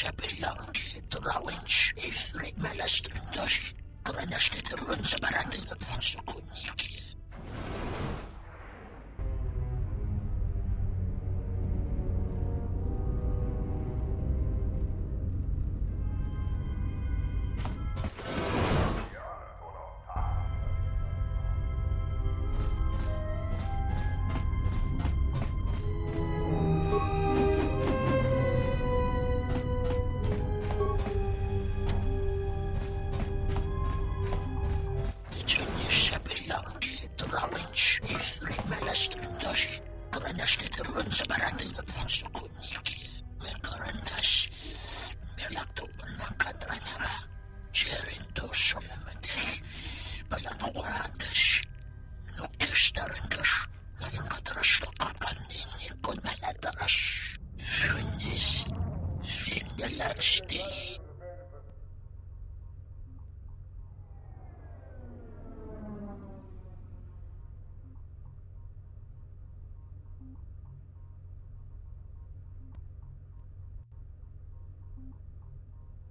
sa bilang kitrawinch ifrit malastrindosh. Kranas kitirun sa barating na punso kuniki. Kranas kitirun sa barating na punso kuniki. Mekaranas, melaktupan ng kadranya. Jerinto solamatay. Palanokurandas. Nukis tarandas. Malangkataras na kakaningin ko malataras. Funis, findalasti.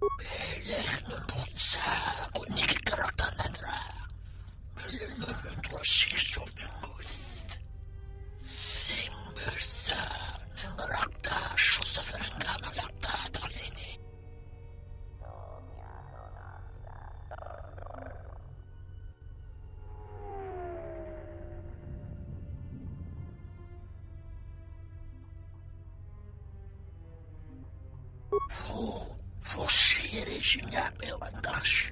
Belek nung sa kuniki karaktanan ra. Melenun trosis of Mingust. Simbersa ng rakta sa farangga malakta talini. Forcere signape vandash.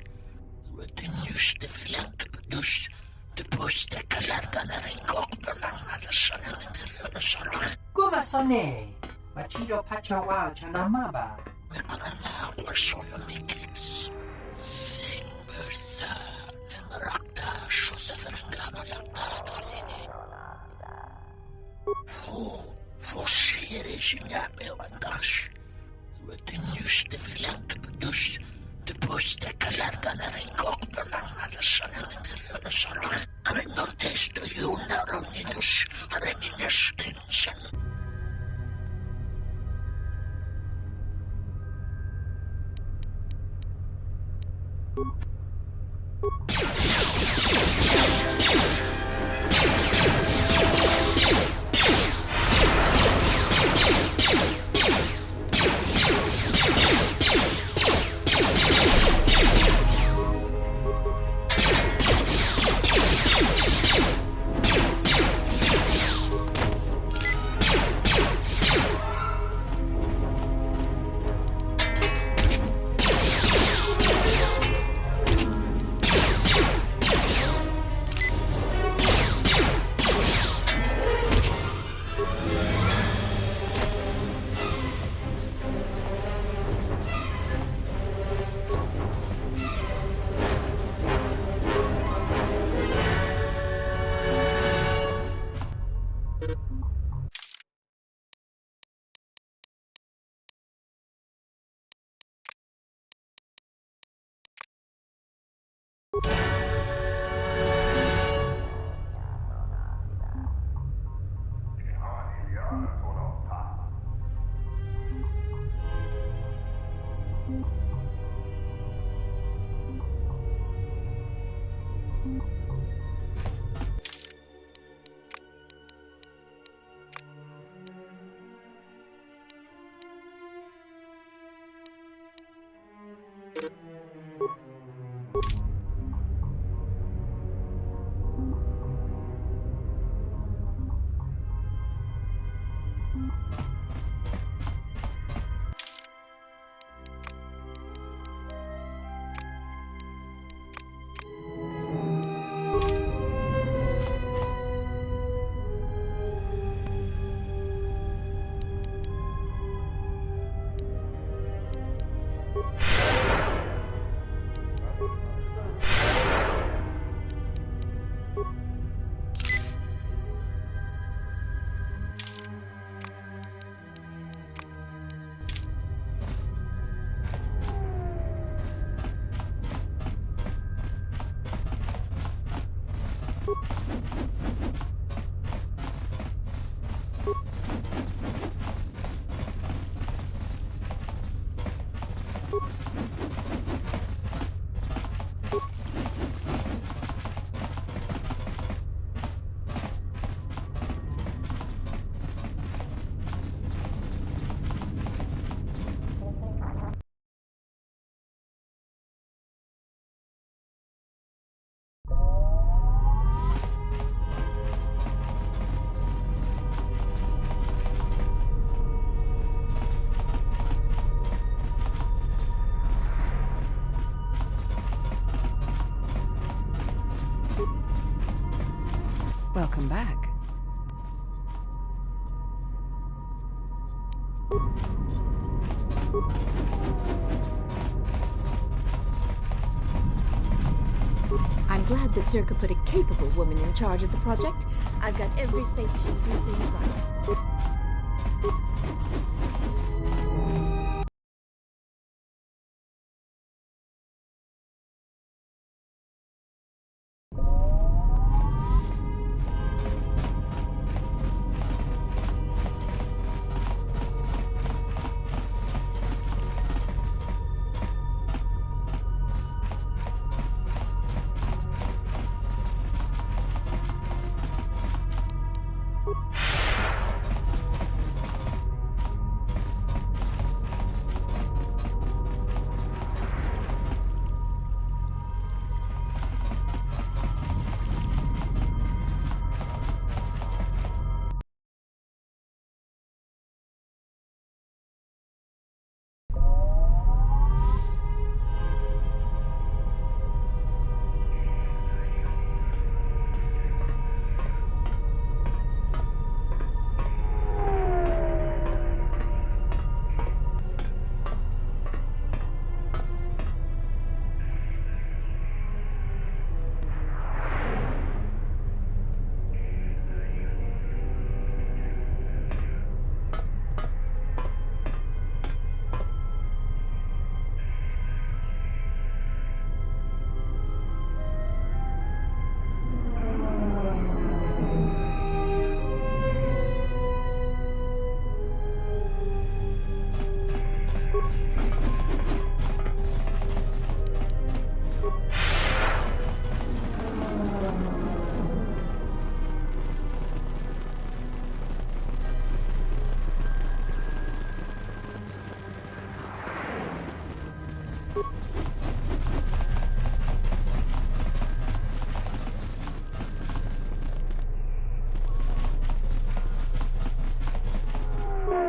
Retenius de filang de pedus. De poste calarga na ringok de lang nadasanan ng interior na sarang. Kumasone, machido pachawa chanamaba. Mekarana kwa solo mikits. Simbersa ng rakta sa farangga malakta talini. Forcere signape vandash. Retenius de filang de pedus. De poste calarga na ringok de lang nadasanan ng interior na sarang. Kremontes de yun na ronginus. Areninas tinsan. Welcome back. I'm glad that Zerka put a capable woman in charge of the project. I've got every faith she'll do things right.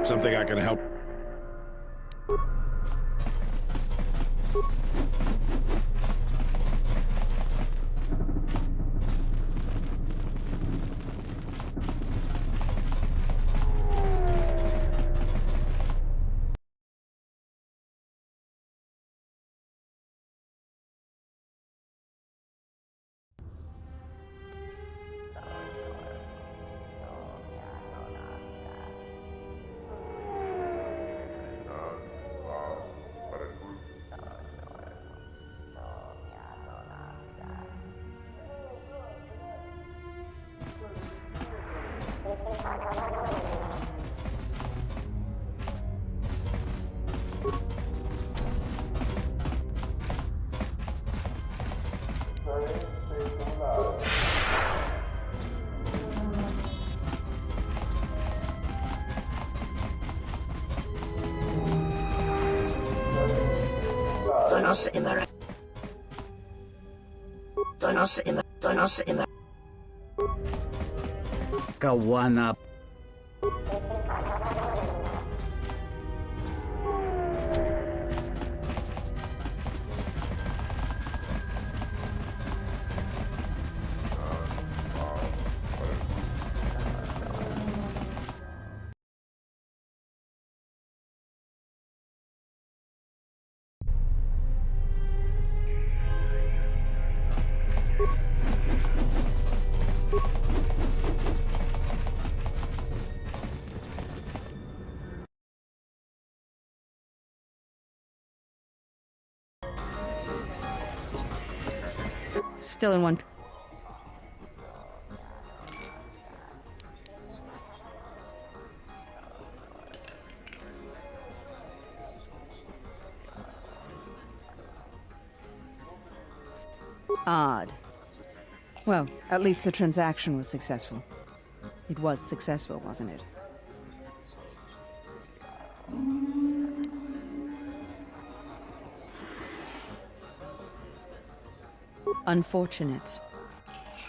Something I can help. Kawanap. Still in one. Odd. Well, at least the transaction was successful. It was successful, wasn't it? Unfortunate.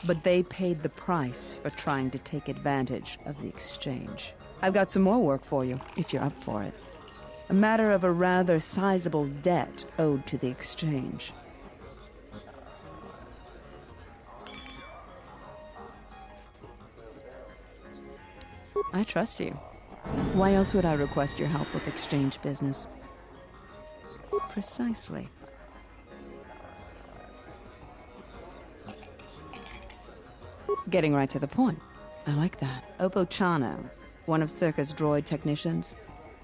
But they paid the price for trying to take advantage of the exchange. I've got some more work for you, if you're up for it. A matter of a rather sizable debt owed to the exchange. I trust you. Why else would I request your help with exchange business? Precisely. Getting right to the point. I like that. Oppo Chano, one of Circa's droid technicians,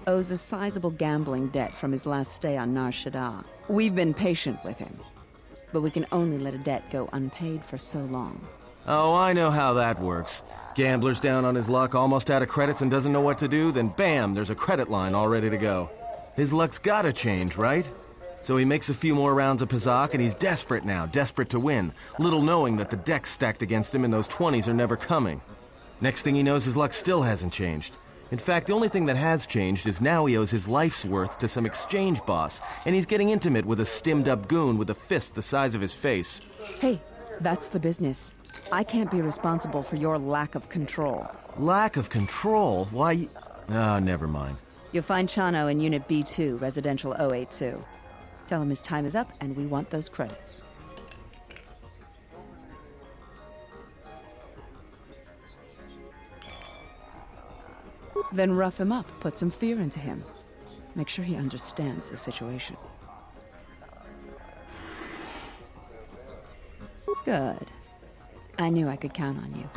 owes a sizable gambling debt from his last stay on Nar Shaddaa. We've been patient with him, but we can only let a debt go unpaid for so long. Oh, I know how that works. Gambler's down on his luck, almost out of credits and doesn't know what to do, then bam, there's a credit line all ready to go. His luck's gotta change, right? So he makes a few more rounds of Pazak and he's desperate now, desperate to win, little knowing that the decks stacked against him and those 20s are never coming. Next thing he knows, his luck still hasn't changed. In fact, the only thing that has changed is now he owes his life's worth to some exchange boss, and he's getting intimate with a stimmed-up goon with a fist the size of his face. Hey, that's the business. I can't be responsible for your lack of control. Lack of control? Why? Ah, never mind. You'll find Chano in Unit B2, Residential 082. Tell him his time is up and we want those credits. Then rough him up, put some fear into him. Make sure he understands the situation. Good. I knew I could count on you.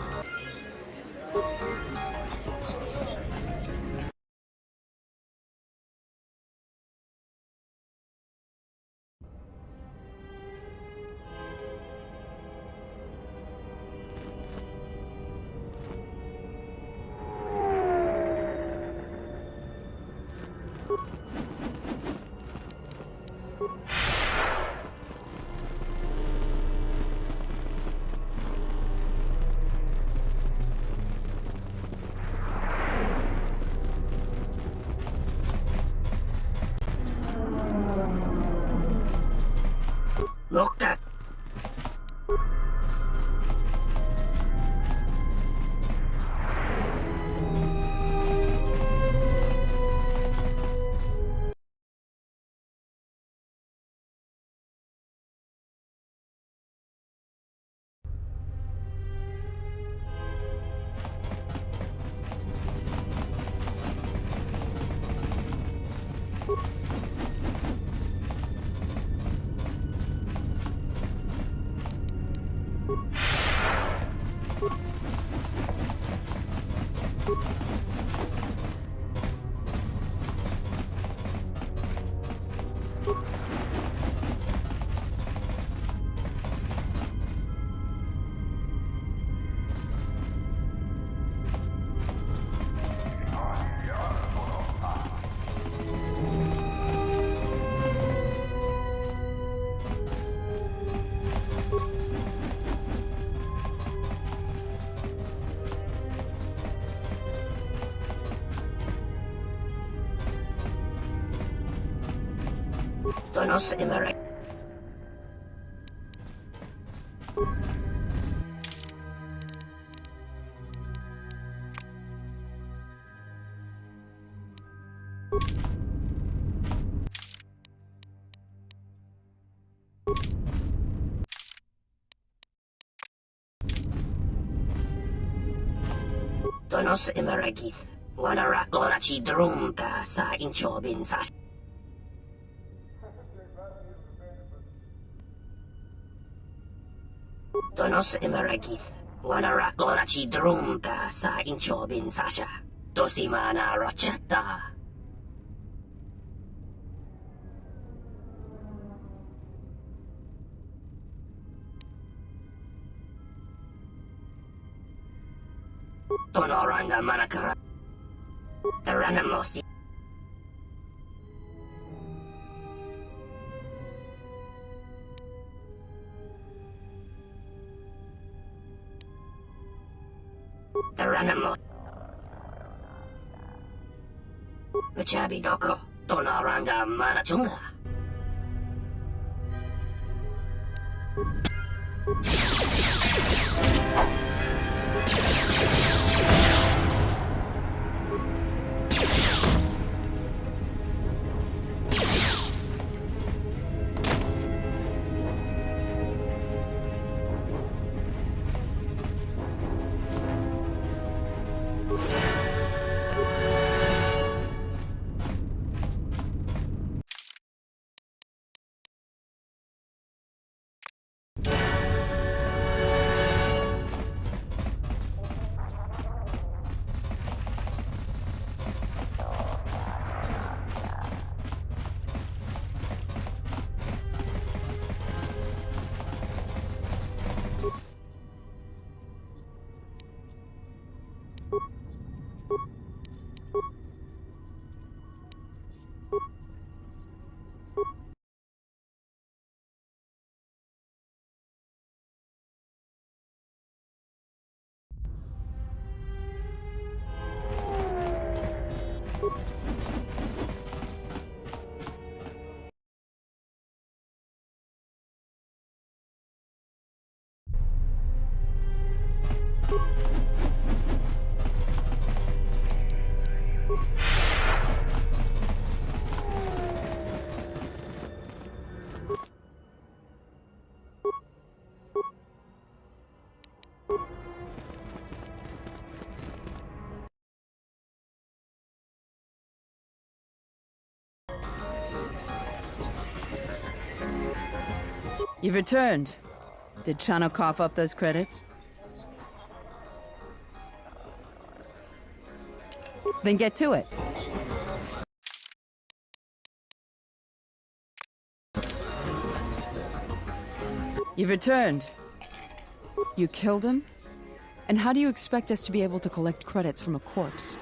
Look at... Donos Emerek. Donos Emerekith. Wanara Gorachi Drunka sa Inchobin sa. Donos Emerekith. Wanara Gorachi Drunka sa Inchobin Sasha. Dosimana Rachata. Tonoranga Manakara. The Ranamosi. Teranimo. Chabi doko. Tonaranga manachunga. You've returned. Did Chano cough up those credits? Then get to it. You've returned. You killed him? And how do you expect us to be able to collect credits from a corpse?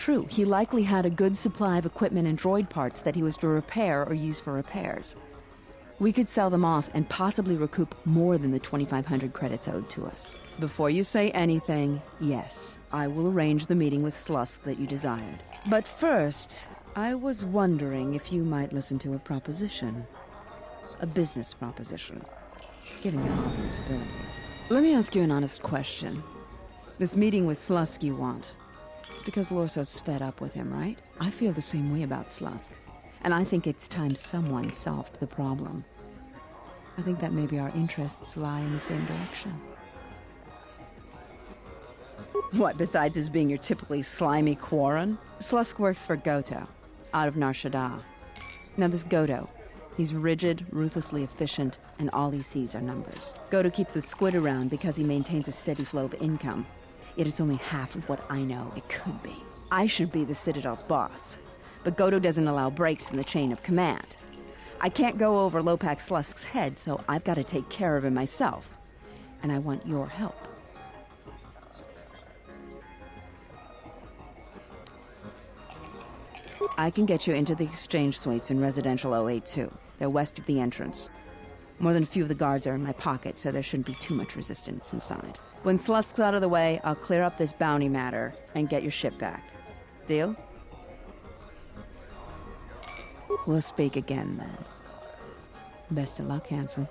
True, he likely had a good supply of equipment and droid parts that he was to repair or use for repairs. We could sell them off and possibly recoup more than the 2,500 credits owed to us. Before you say anything, yes, I will arrange the meeting with Slusk that you desired. But first, I was wondering if you might listen to a proposition. A business proposition, given your obvious abilities. Let me ask you an honest question. This meeting with Slusk you want, it's because Lorso's fed up with him, right? I feel the same way about Slusk. And I think it's time someone solved the problem. I think that maybe our interests lie in the same direction. What, besides his being your typically slimy Quarren? Slusk works for Goto, out of Nar Shaddaa. Now this Goto, he's rigid, ruthlessly efficient, and all he sees are numbers. Goto keeps the squid around because he maintains a steady flow of income. Yet it's only half of what I know it could be. I should be the Citadel's boss, but Goto doesn't allow breaks in the chain of command. I can't go over Lopak Slusk's head, so I've got to take care of him myself. And I want your help. I can get you into the exchange suites in Residential 082. They're west of the entrance. More than a few of the guards are in my pocket, so there shouldn't be too much resistance inside. When Slusk's out of the way, I'll clear up this bounty matter and get your ship back. Deal? We'll speak again, then. Best of luck, handsome.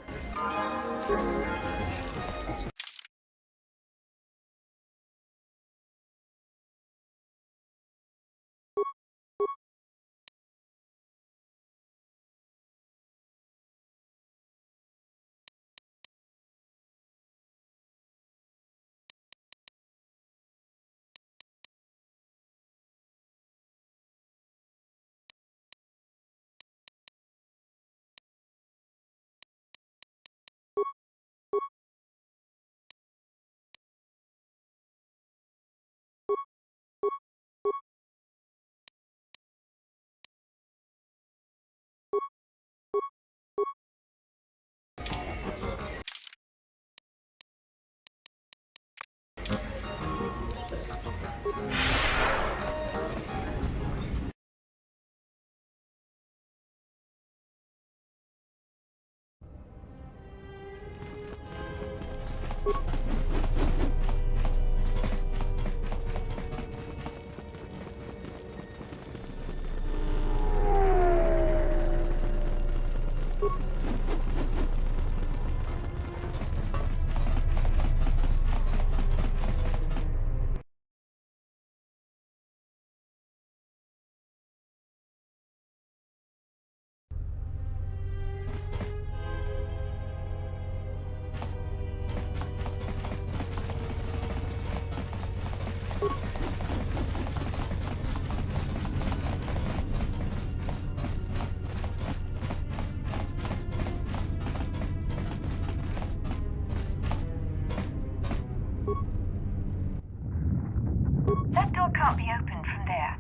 That door can't be opened from there.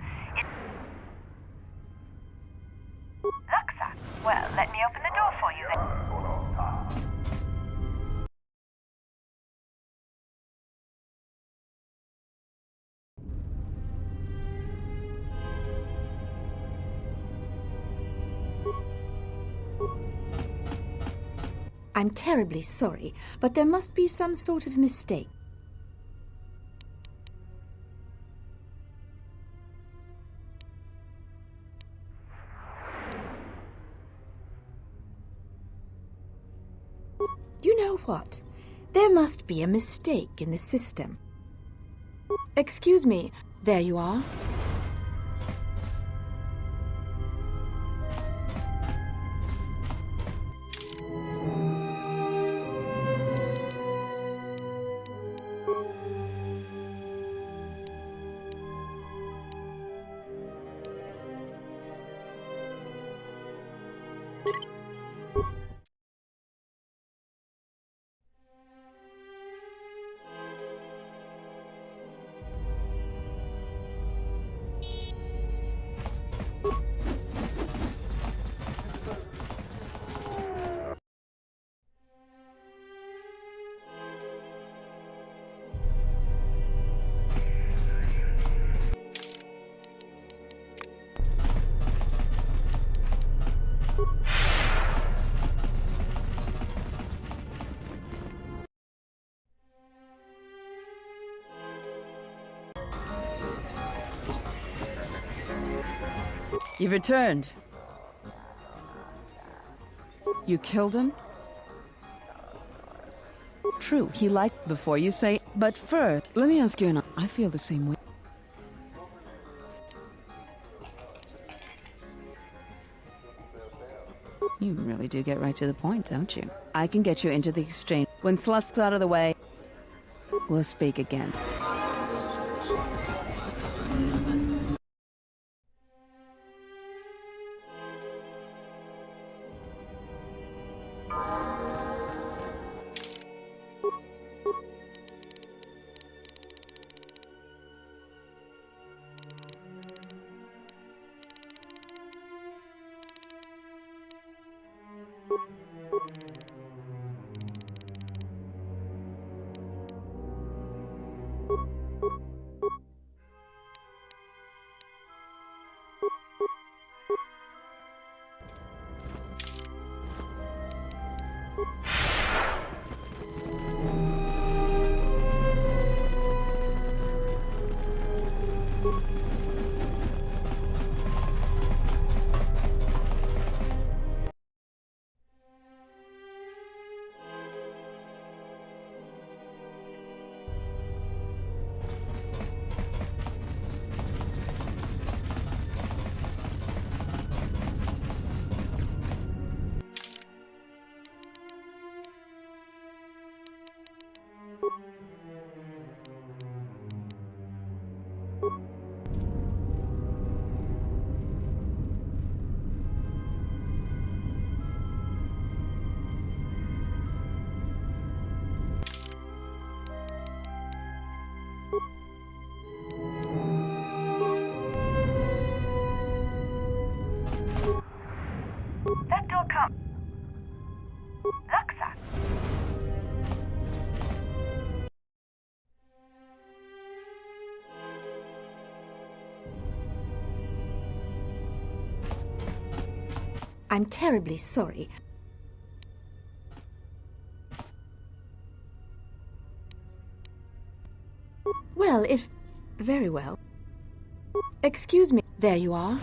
Luxa? Well, let me open the door for you then. I'm terribly sorry, but there must be some sort of mistake. You know what? There must be a mistake in the system. Excuse me. There you are. You've returned. You killed him? True, he liked before you say, but first, let me ask you, and I feel the same way. You really do get right to the point, don't you? I can get you into the exchange. When Slusk's out of the way, we'll speak again. That door can't... Luxa! I'm terribly sorry. Well, if... Very well. Excuse me. There you are.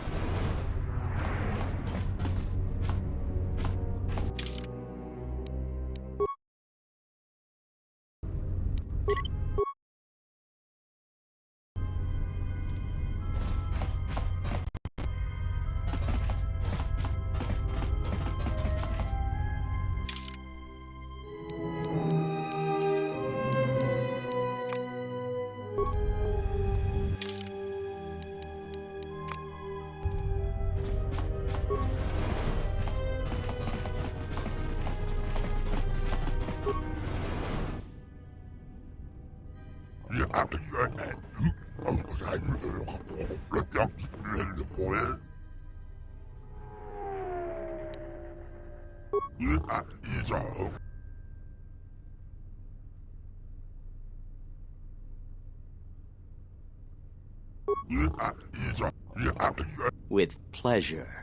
With pleasure.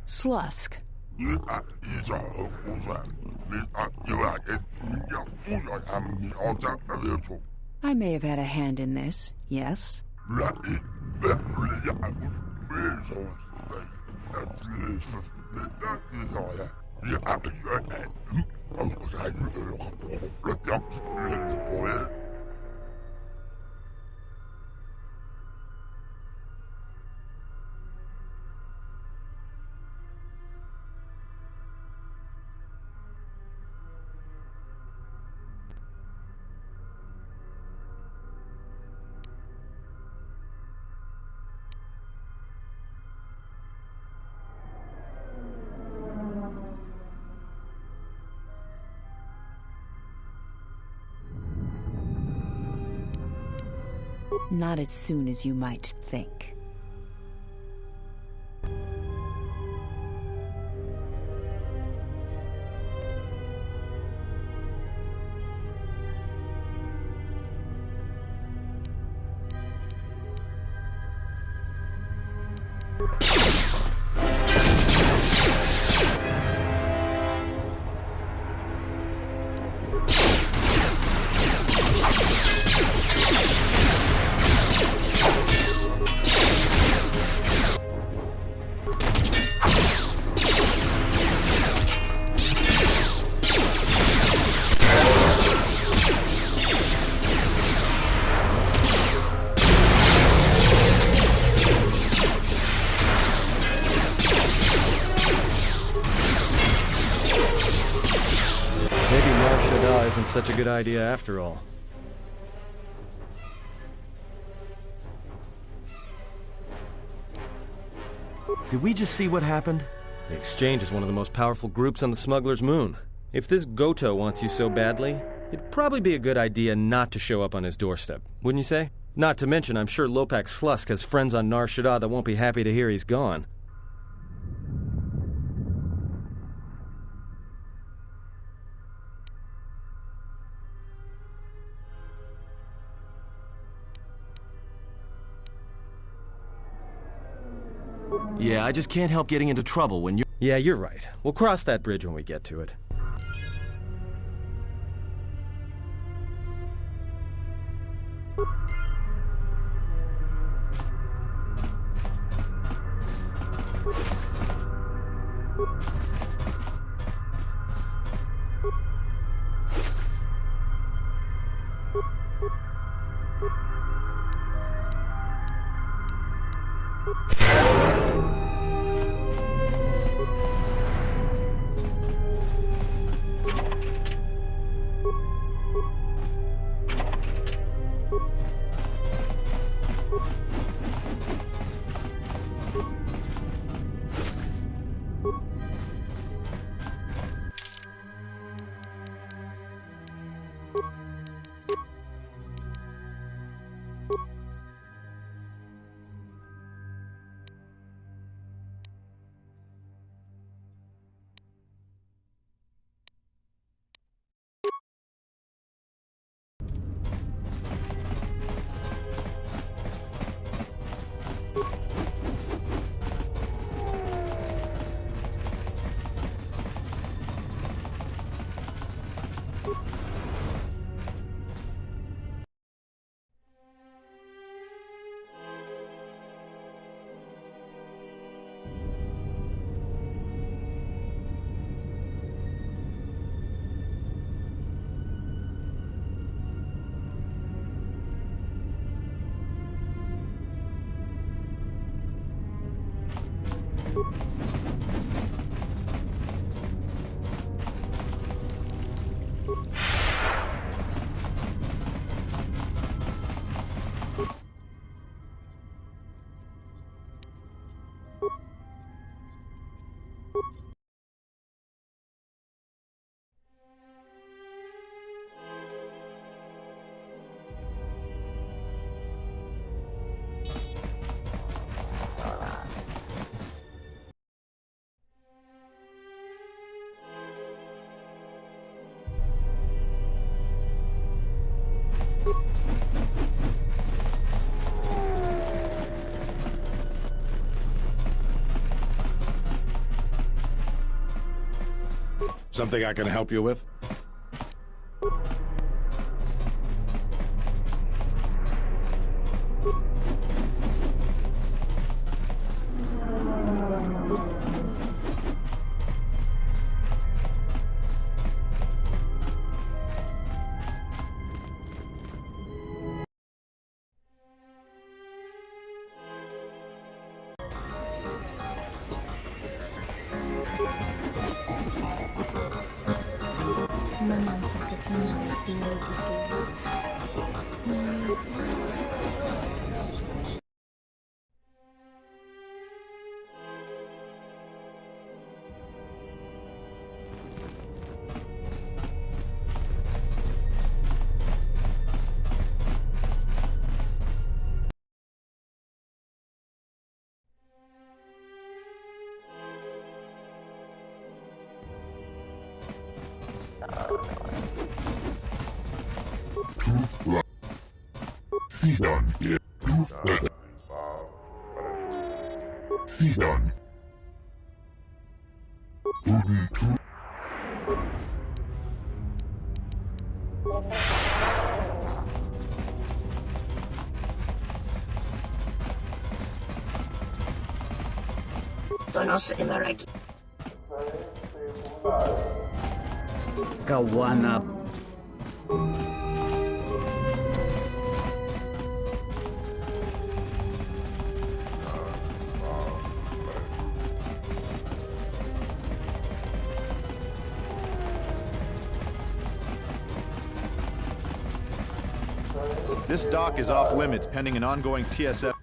Slusk. I may have had a hand in this, yes? Not as soon as you might think. Shada isn't such a good idea after all. Did we just see what happened? The Exchange is one of the most powerful groups on the Smuggler's Moon. If this Goto wants you so badly, it'd probably be a good idea not to show up on his doorstep, wouldn't you say? Not to mention, I'm sure Lopak Slusk has friends on Nar Shaddaa that won't be happy to hear he's gone. Yeah, I just can't help getting into trouble when you're... Yeah, you're right. We'll cross that bridge when we get to it. Something I can help you with? Memang sakit mengalami Donos Emerek. Kawanap. This dock is off limits pending an ongoing TSF.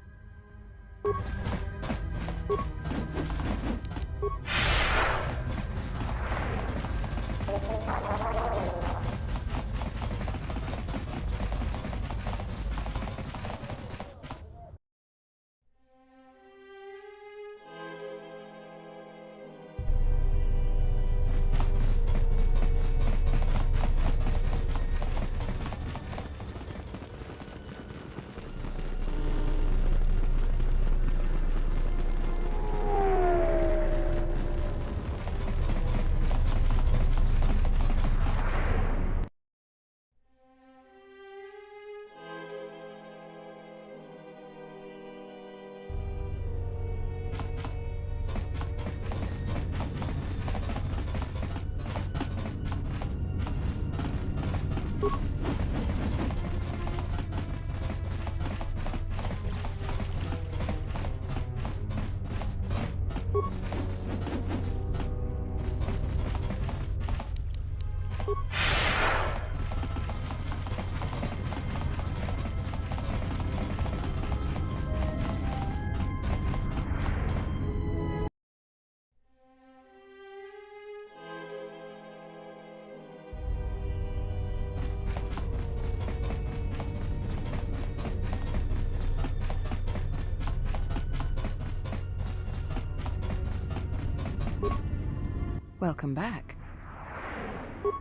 Welcome back.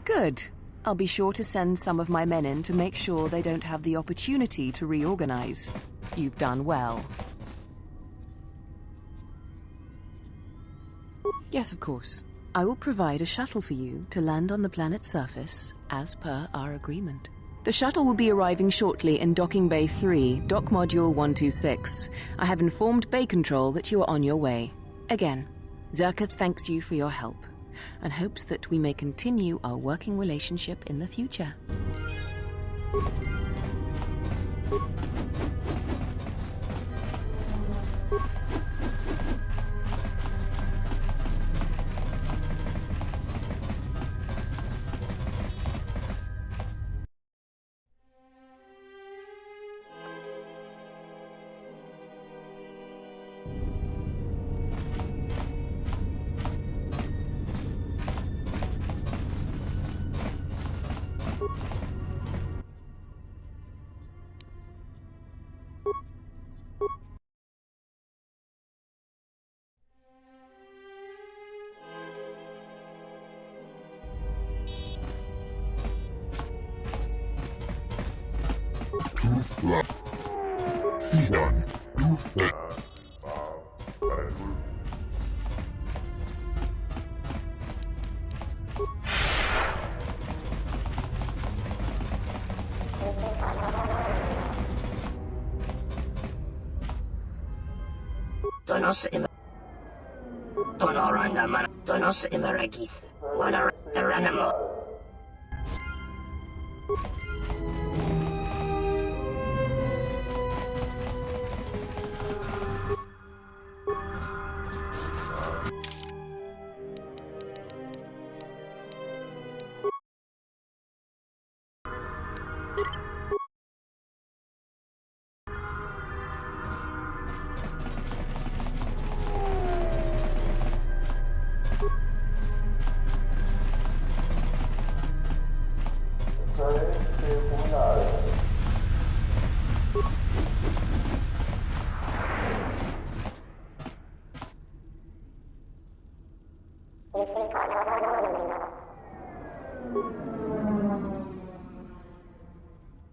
Good. I'll be sure to send some of my men in to make sure they don't have the opportunity to reorganize. You've done well. Yes, of course. I will provide a shuttle for you to land on the planet's surface, as per our agreement. The shuttle will be arriving shortly in Docking Bay 3, Dock Module 126. I have informed Bay Control that you are on your way. Again, Zerka thanks you for your help, and hopes that we may continue our working relationship in the future. Donos Imaragith. Wana Taranamo.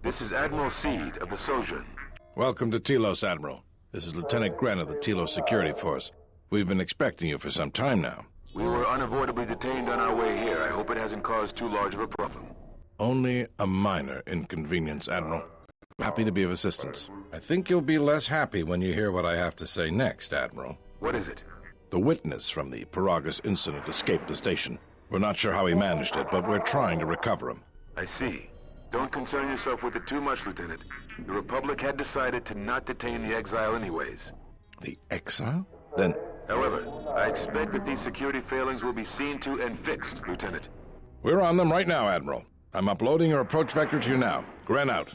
This is Admiral Seed of the Sojourn. Welcome to Telos, Admiral. This is Lieutenant Gren of the Telos Security Force. We've been expecting you for some time now. We were unavoidably detained on our way here. I hope it hasn't caused too large of a problem. Only a minor inconvenience, Admiral. Happy to be of assistance. I think you'll be less happy when you hear what I have to say next, Admiral. What is it? The witness from the Paragus incident escaped the station. We're not sure how he managed it, but we're trying to recover him. I see. Don't concern yourself with it too much, Lieutenant. The Republic had decided to not detain the exile anyways. The exile? Then... However, I expect that these security failings will be seen to and fixed, Lieutenant. We're on them right now, Admiral. I'm uploading your approach vector to you now. Gren out.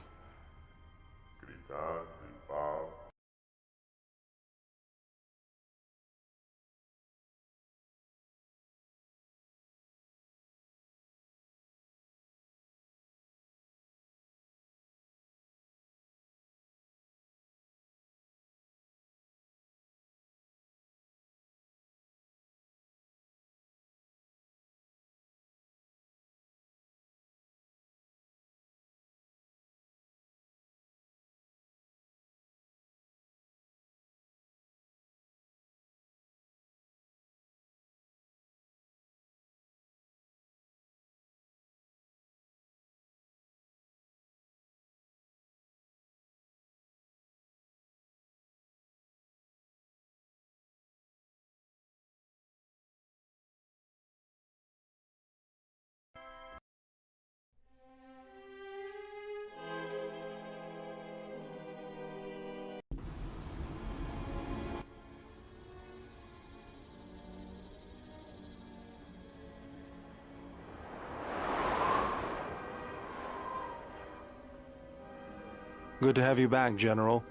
Good to have you back, General.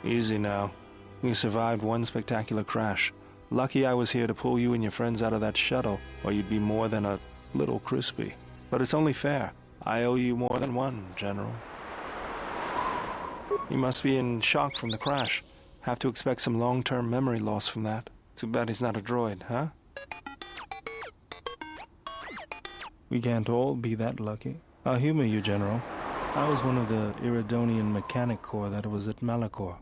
Easy now. We survived one spectacular crash. Lucky I was here to pull you and your friends out of that shuttle, or you'd be more than a little crispy. But it's only fair. I owe you more than one, General. You must be in shock from the crash. Have to expect some long-term memory loss from that. Too bad he's not a droid, huh? We can't all be that lucky. I'll humor you, General. I was one of the Iridonian Mechanic Corps that was at Malachor.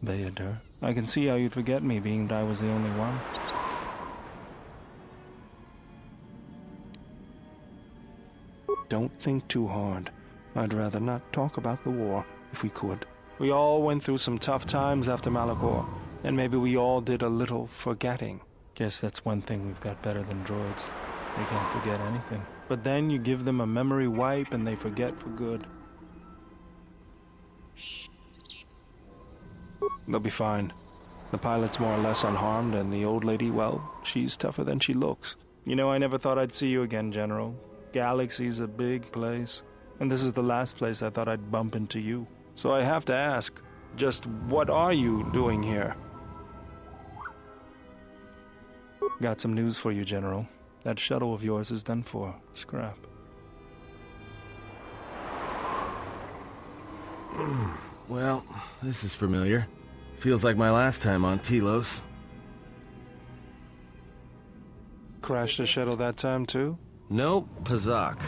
Bayadur, I can see how you'd forget me, being that I was the only one. Don't think too hard. I'd rather not talk about the war, if we could. We all went through some tough times after Malachor, and maybe we all did a little forgetting. Guess that's one thing we've got better than droids. They can't forget anything. But then you give them a memory wipe and they forget for good. They'll be fine. The pilot's more or less unharmed, and the old lady, well, she's tougher than she looks. You know, I never thought I'd see you again, General. Galaxy's a big place, and this is the last place I thought I'd bump into you. So I have to ask, just what are you doing here? Got some news for you, General. That shuttle of yours is done for. Scrap. Well, this is familiar. Feels like my last time on Telos. Crashed the shuttle that time, too? Nope, Pazak.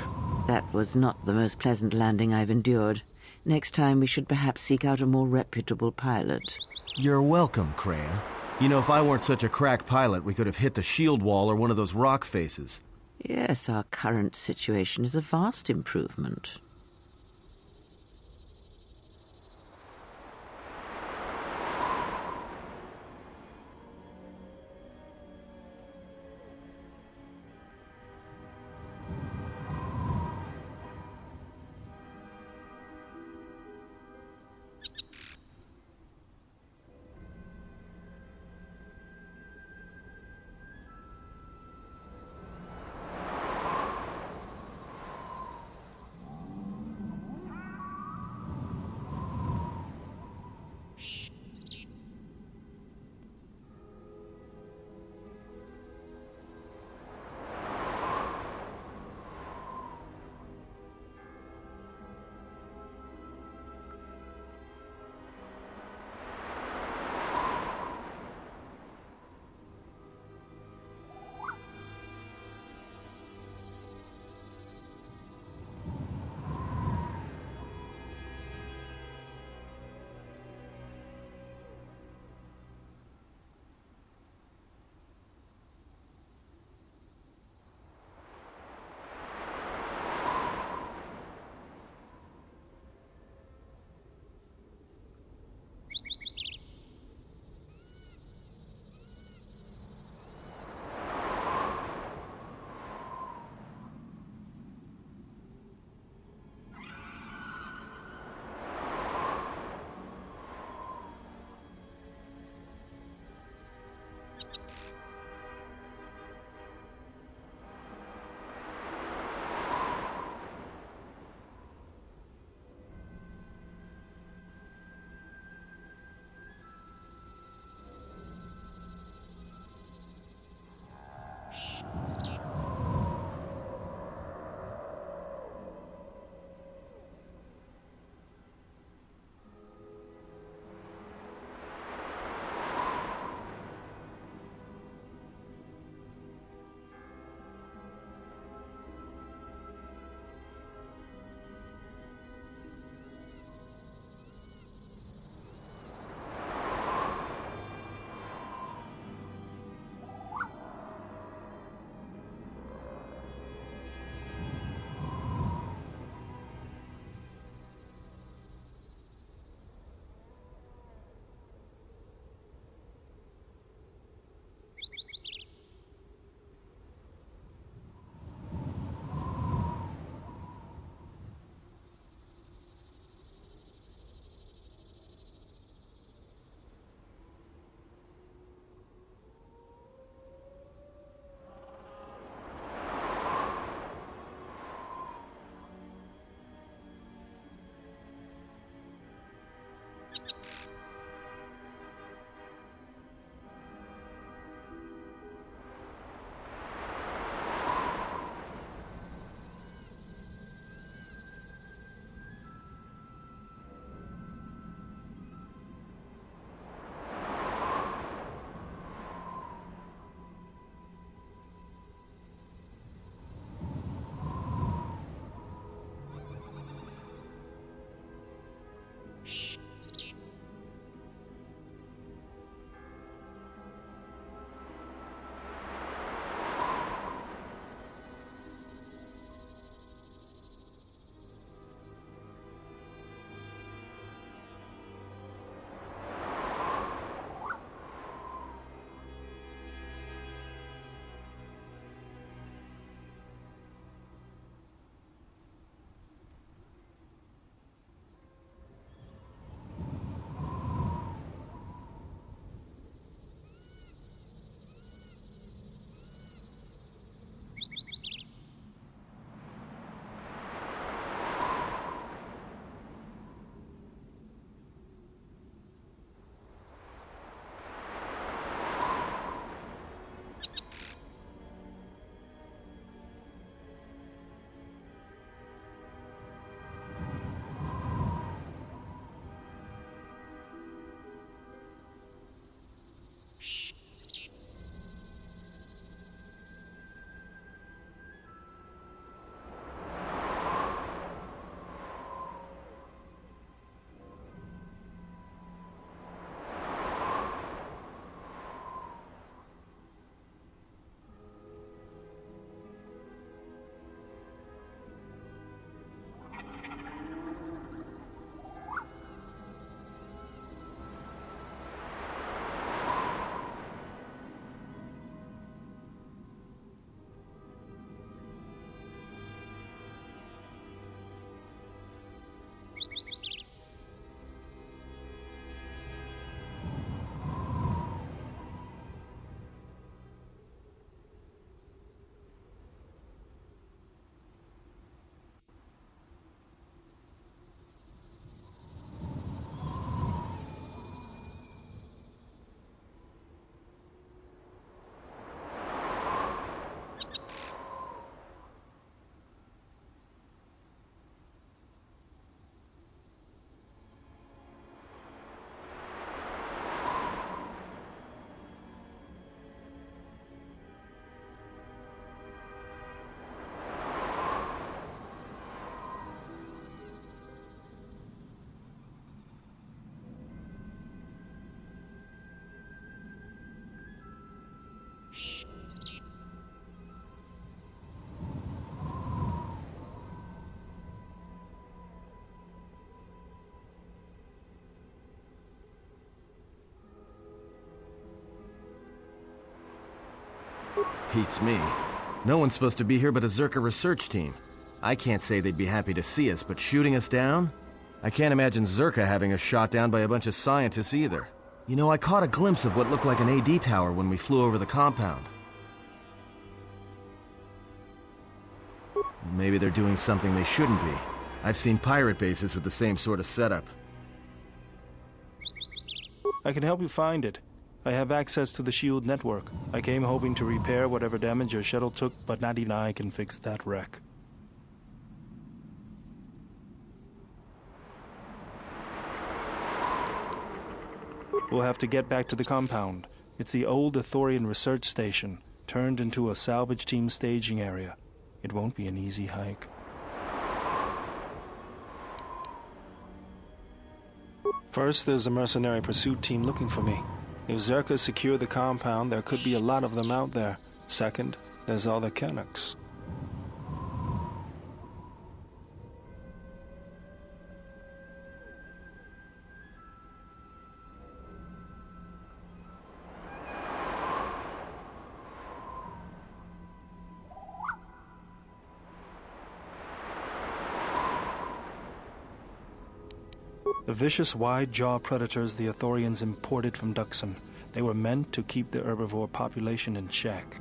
That was not the most pleasant landing I've endured. Next time we should perhaps seek out a more reputable pilot. You're welcome, Kreia. You know, if I weren't such a crack pilot, we could have hit the shield wall or one of those rock faces. Yes, our current situation is a vast improvement. Beats me. No one's supposed to be here but a Zerka research team. I can't say they'd be happy to see us, but shooting us down? I can't imagine Zerka having us shot down by a bunch of scientists either. You know, I caught a glimpse of what looked like an AD tower when we flew over the compound. Maybe they're doing something they shouldn't be. I've seen pirate bases with the same sort of setup. I can help you find it. I have access to the SHIELD network. I came hoping to repair whatever damage your shuttle took, but not even I can fix that wreck. We'll have to get back to the compound. It's the old Ithorian research station, turned into a salvage team staging area. It won't be an easy hike. First, there's a mercenary pursuit team looking for me. If Zerka secure the compound, there could be a lot of them out there. Second, there's all the Canucks. The vicious wide-jaw predators the Ithorians imported from Duxon. They were meant to keep the herbivore population in check.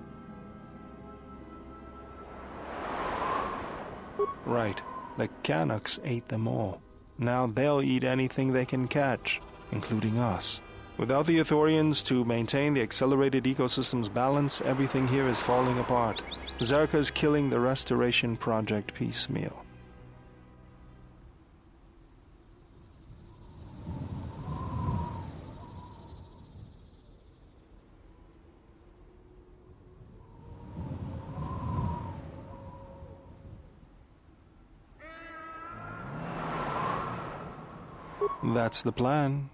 Right. The Canucks ate them all. Now they'll eat anything they can catch, including us. Without the Ithorians to maintain the accelerated ecosystem's balance, everything here is falling apart. Zerka's killing the Restoration Project piecemeal. That's the plan.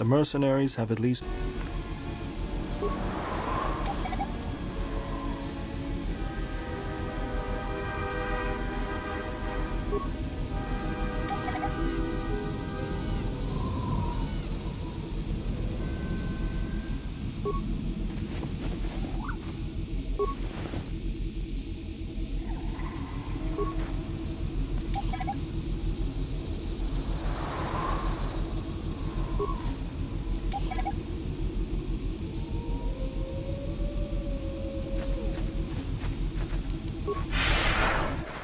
The mercenaries have at least...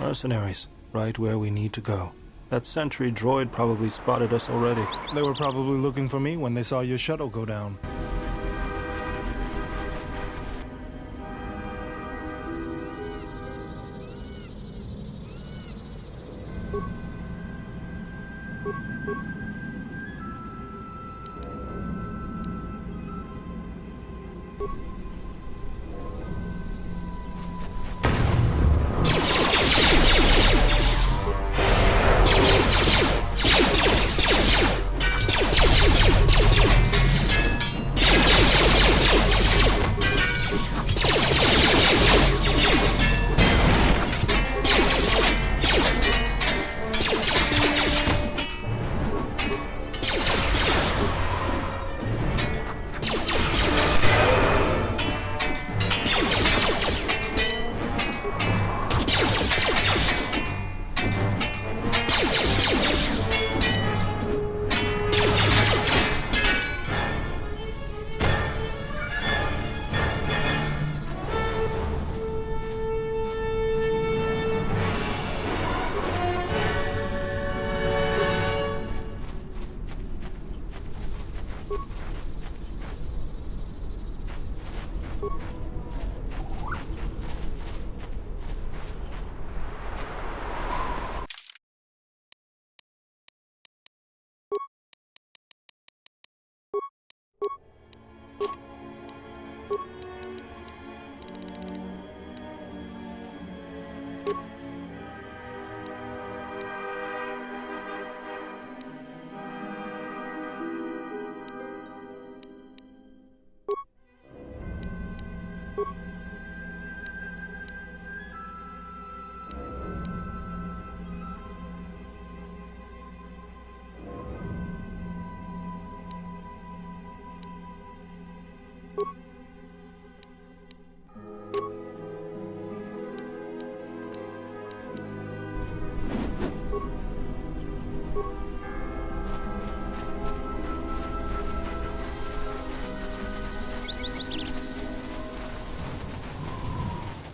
Mercenaries, right where we need to go. That sentry droid probably spotted us already. They were probably looking for me when they saw your shuttle go down.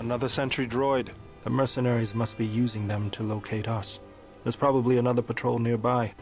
Another sentry droid. The mercenaries must be using them to locate us. There's probably another patrol nearby.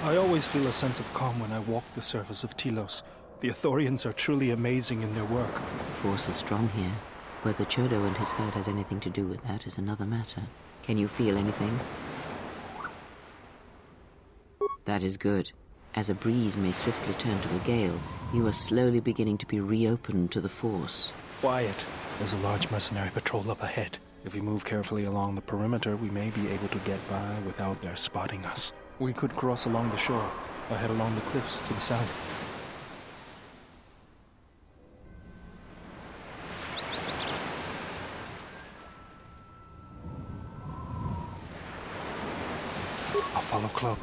I always feel a sense of calm when I walk the surface of Telos. The Ithorians are truly amazing in their work. The Force is strong here. Whether Chodo and his herd has anything to do with that is another matter. Can you feel anything? That is good. As a breeze may swiftly turn to a gale, you are slowly beginning to be reopened to the Force. Quiet. There's a large mercenary patrol up ahead. If we move carefully along the perimeter, we may be able to get by without their spotting us. We could cross along the shore, or head along the cliffs to the south. I'll follow close.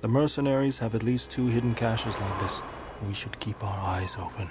The mercenaries have at least 2 hidden caches like this. We should keep our eyes open.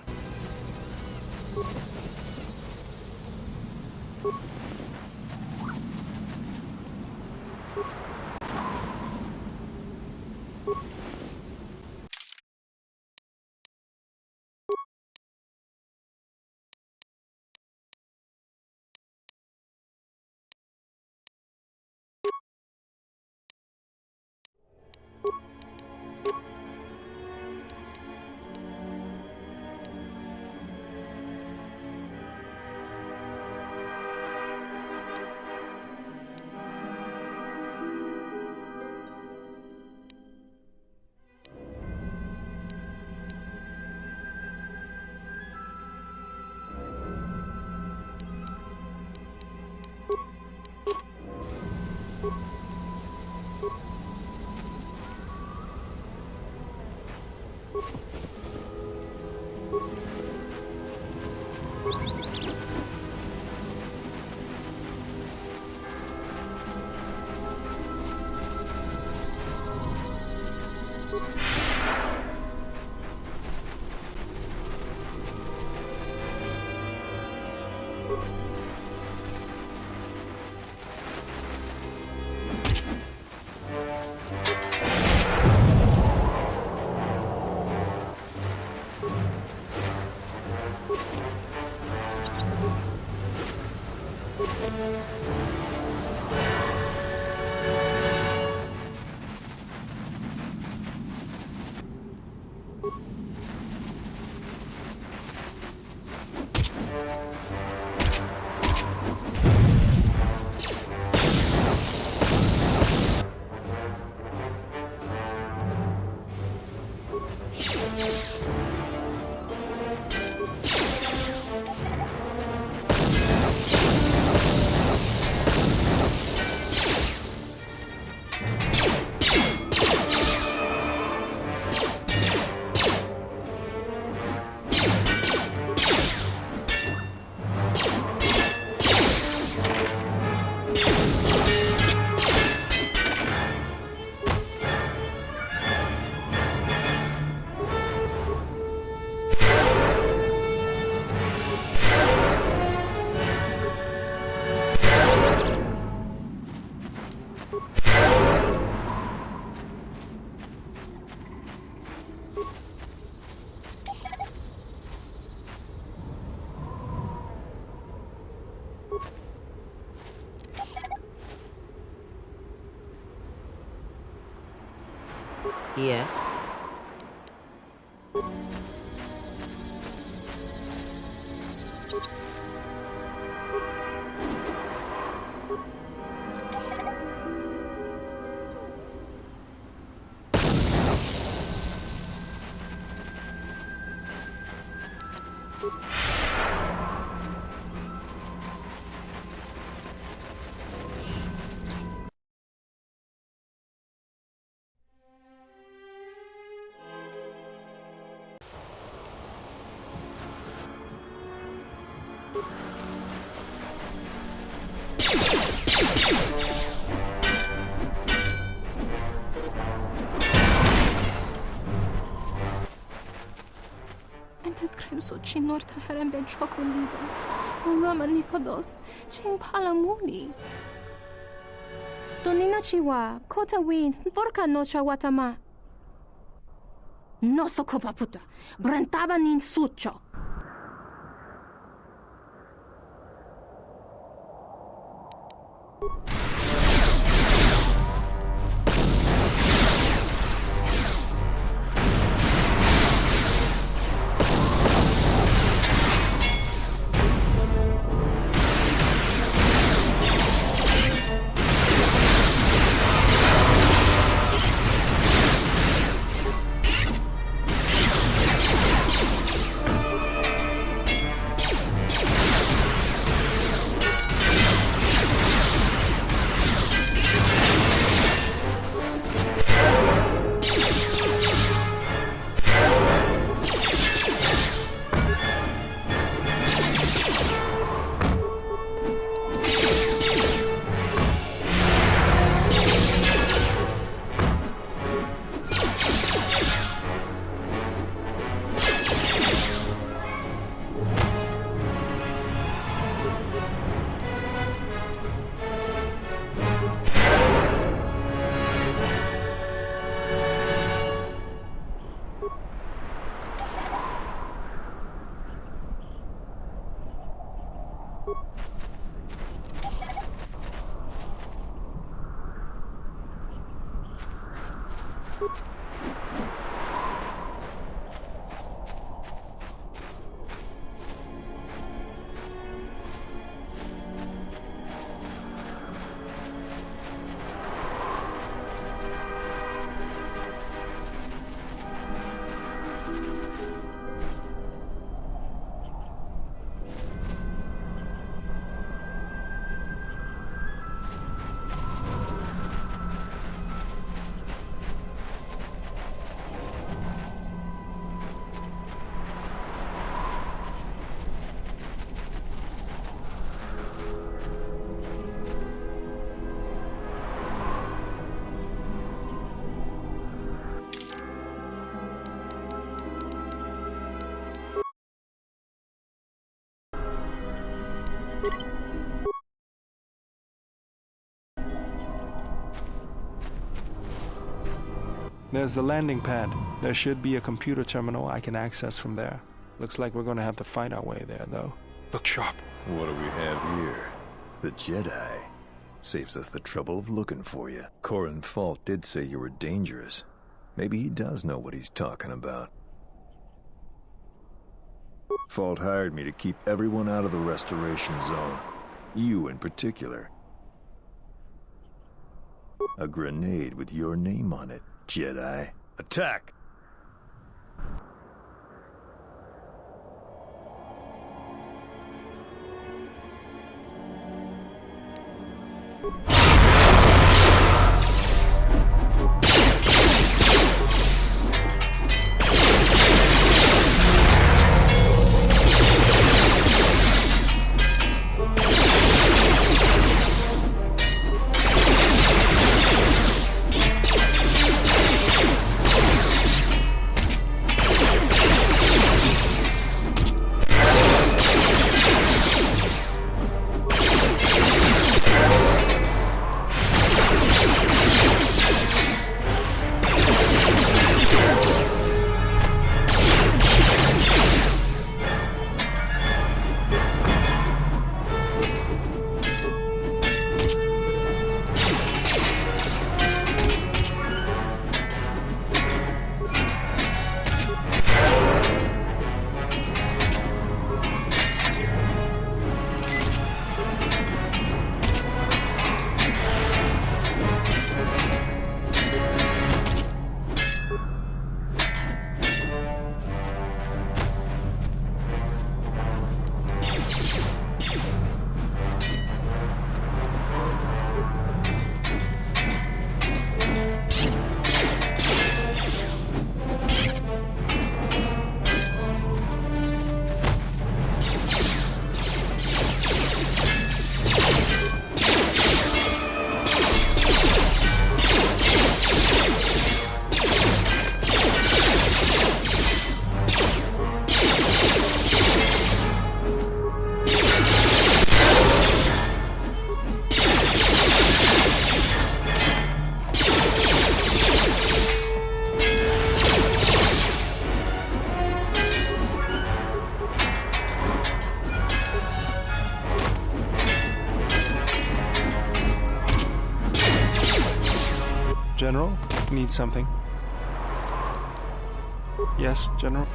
Yes? انت سكريم سوتشي نور تهرم بين شوك وليدا ونرام نيكودوس شين بالاموني دونينا شيوا كوتا وين نفوركا نوشا واتما نوسو كوبا بوتا برنتابا نين سوتشو There's the landing pad. There should be a computer terminal I can access from there. Looks like we're gonna have to fight our way there, though. Look sharp. What do we have here? The Jedi. Saves us the trouble of looking for you. Corin Fault did say you were dangerous. Maybe he does know what he's talking about. Fault hired me to keep everyone out of the restoration zone. You in particular. A grenade with your name on it, Jedi. Attack! need something. Yes, General?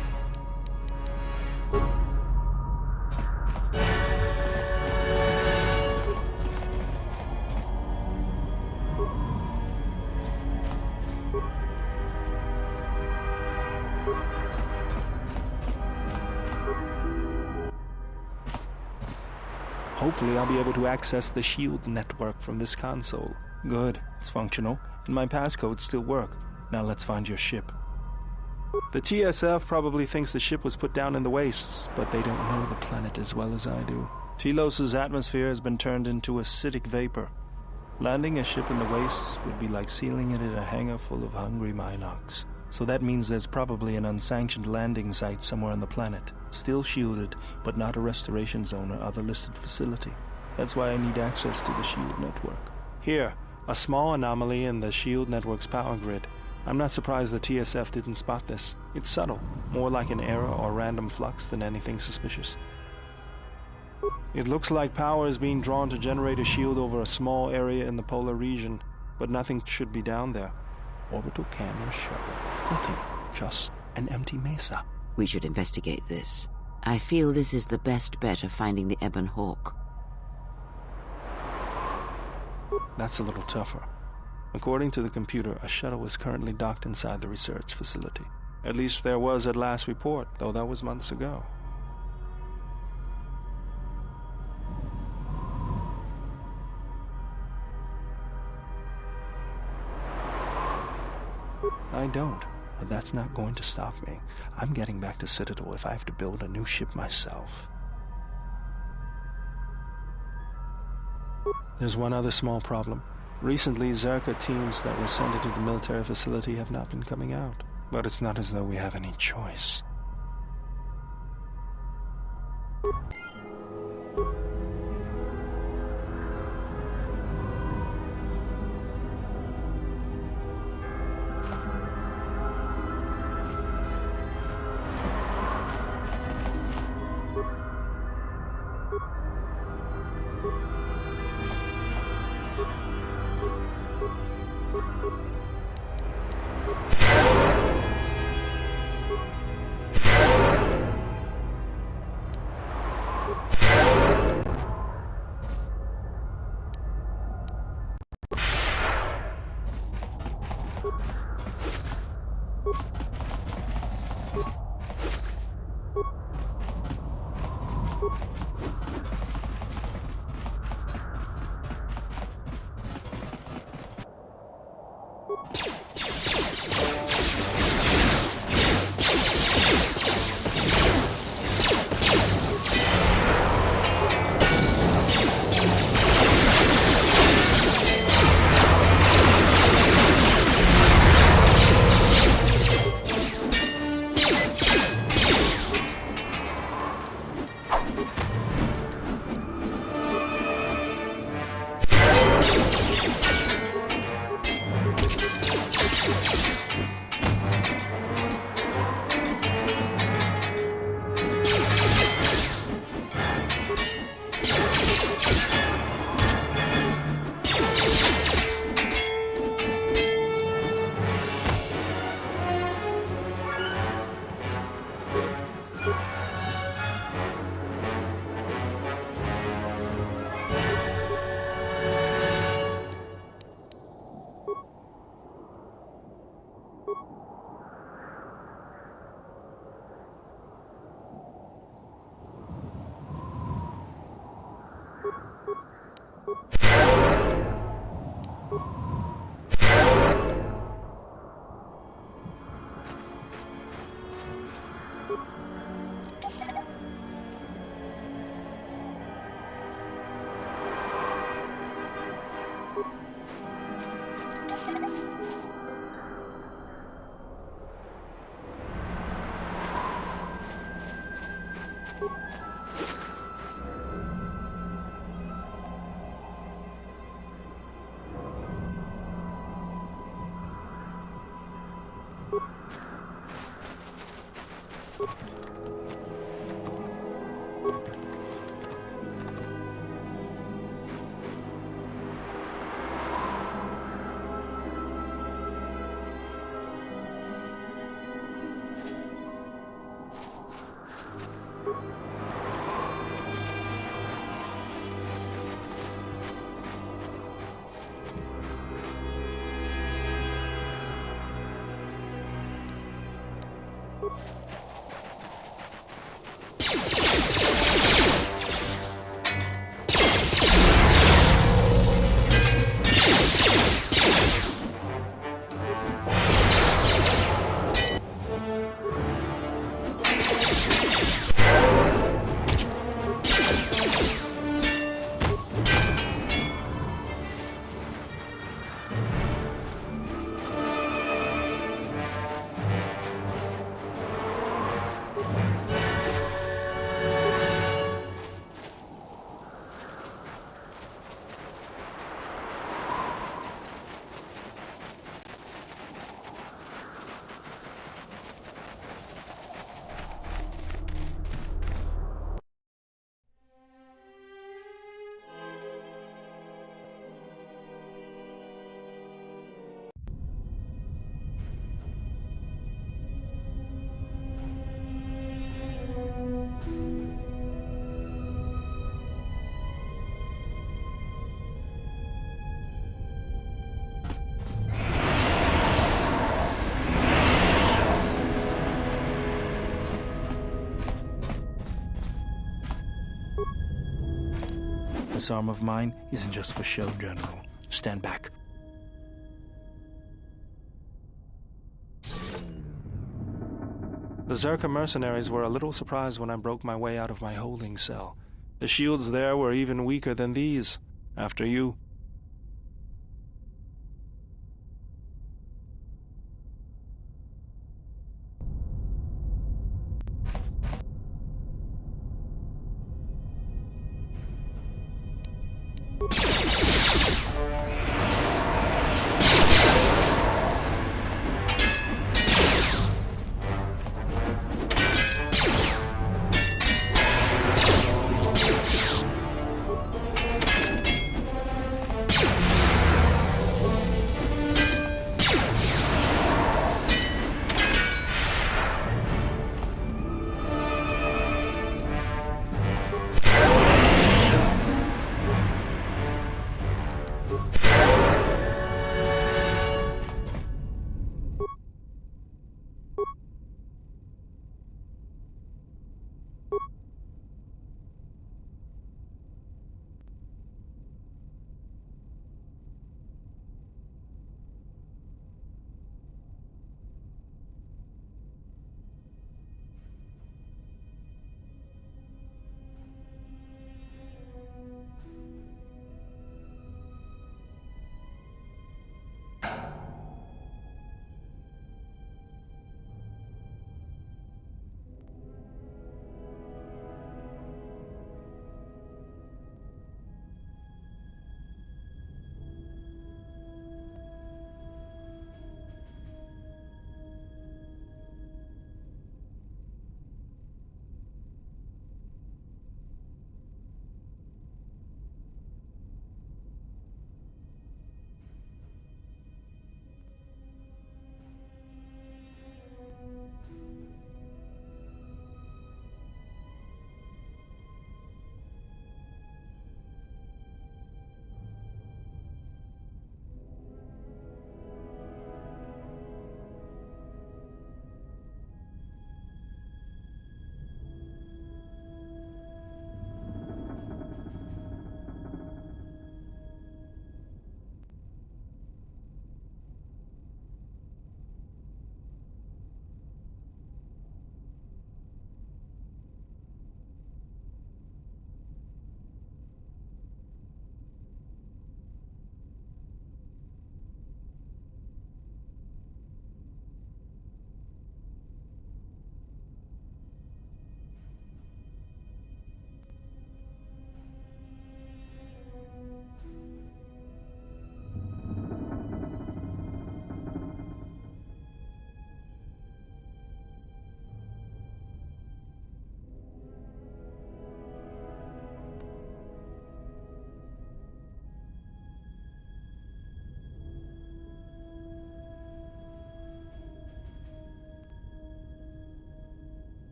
Hopefully I'll be able to access the SHIELD network from this console. Good, it's functional, and my passcodes still work. Now let's find your ship. The TSF probably thinks the ship was put down in the wastes, but they don't know the planet as well as I do. Telos' atmosphere has been turned into acidic vapor. Landing a ship in the wastes would be like sealing it in a hangar full of hungry Minocs. So that means there's probably an unsanctioned landing site somewhere on the planet, still shielded, but not a restoration zone or other listed facility. That's why I need access to the SHIELD network. Here, a small anomaly in the SHIELD network's power grid. I'm not surprised the TSF didn't spot this. It's subtle, more like an error or random flux than anything suspicious. It looks like power is being drawn to generate a shield over a small area in the polar region, but nothing should be down there. Orbital cameras show nothing, just an empty mesa. We should investigate this. I feel this is the best bet of finding the Ebon Hawk. That's a little tougher. According to the computer, a shuttle is currently docked inside the research facility. At least there was at last report, though that was months ago. I don't, but that's not going to stop me. I'm getting back to Citadel if I have to build a new ship myself. There's one other small problem. Recently, Zerka teams that were sent into the military facility have not been coming out. But it's not as though we have any choice. This arm of mine isn't just for show, General. Stand back. The Zerka mercenaries were a little surprised when I broke my way out of my holding cell. The shields there were even weaker than these. After you.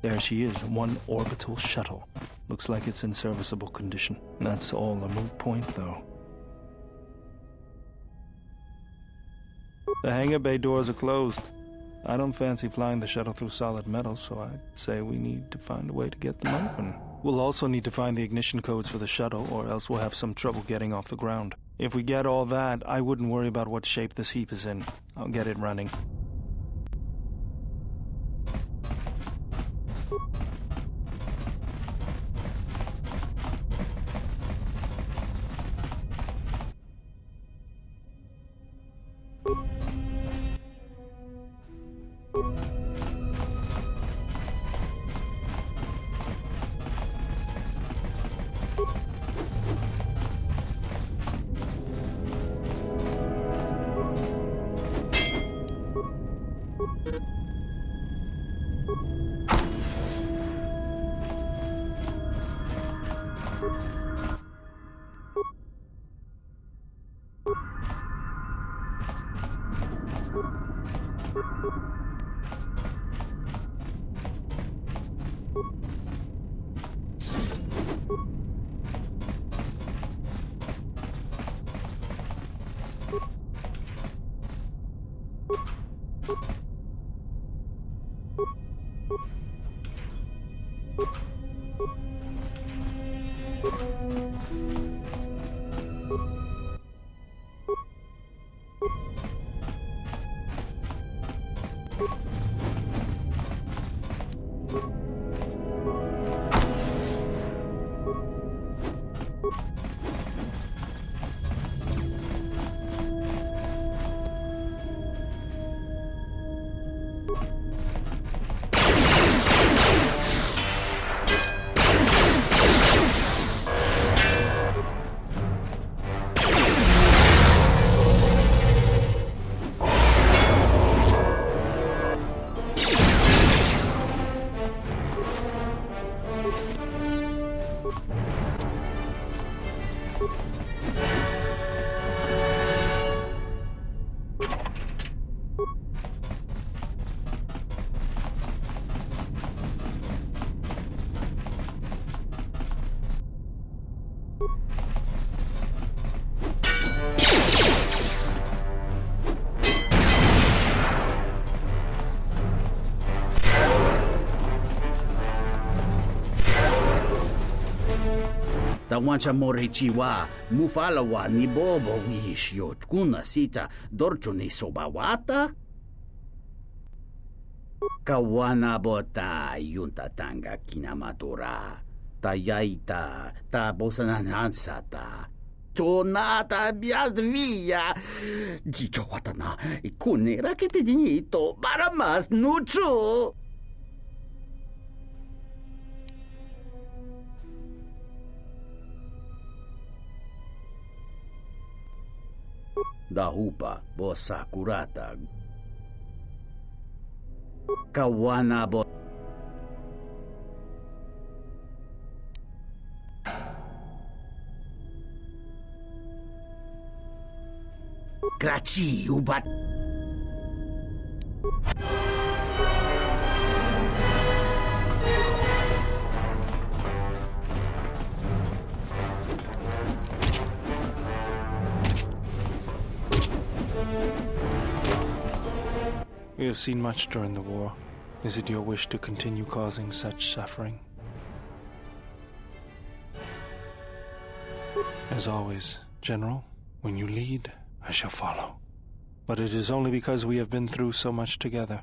There she is, one orbital shuttle. Looks like it's in serviceable condition. That's all a moot point, though. The hangar bay doors are closed. I don't fancy flying the shuttle through solid metal, so I'd say we need to find a way to get them open. We'll also need to find the ignition codes for the shuttle, or else we'll have some trouble getting off the ground. If we get all that, I wouldn't worry about what shape this heap is in. I'll get it running. Tawancha morichiwa, mufalawa ni bobo wish yot kuna sita dorcho ni sobawata. Kawana bota yunta tanga kinamatora. Tayaita ta bosananansata. Tonata biasvia. Jicho watana kunera que te dinito para más nucho. Da hupa bosa curata. Kawana bo. Grazie, ubat. We have seen much during the war. Is it your wish to continue causing such suffering? As always, General, when you lead, I shall follow. But it is only because we have been through so much together.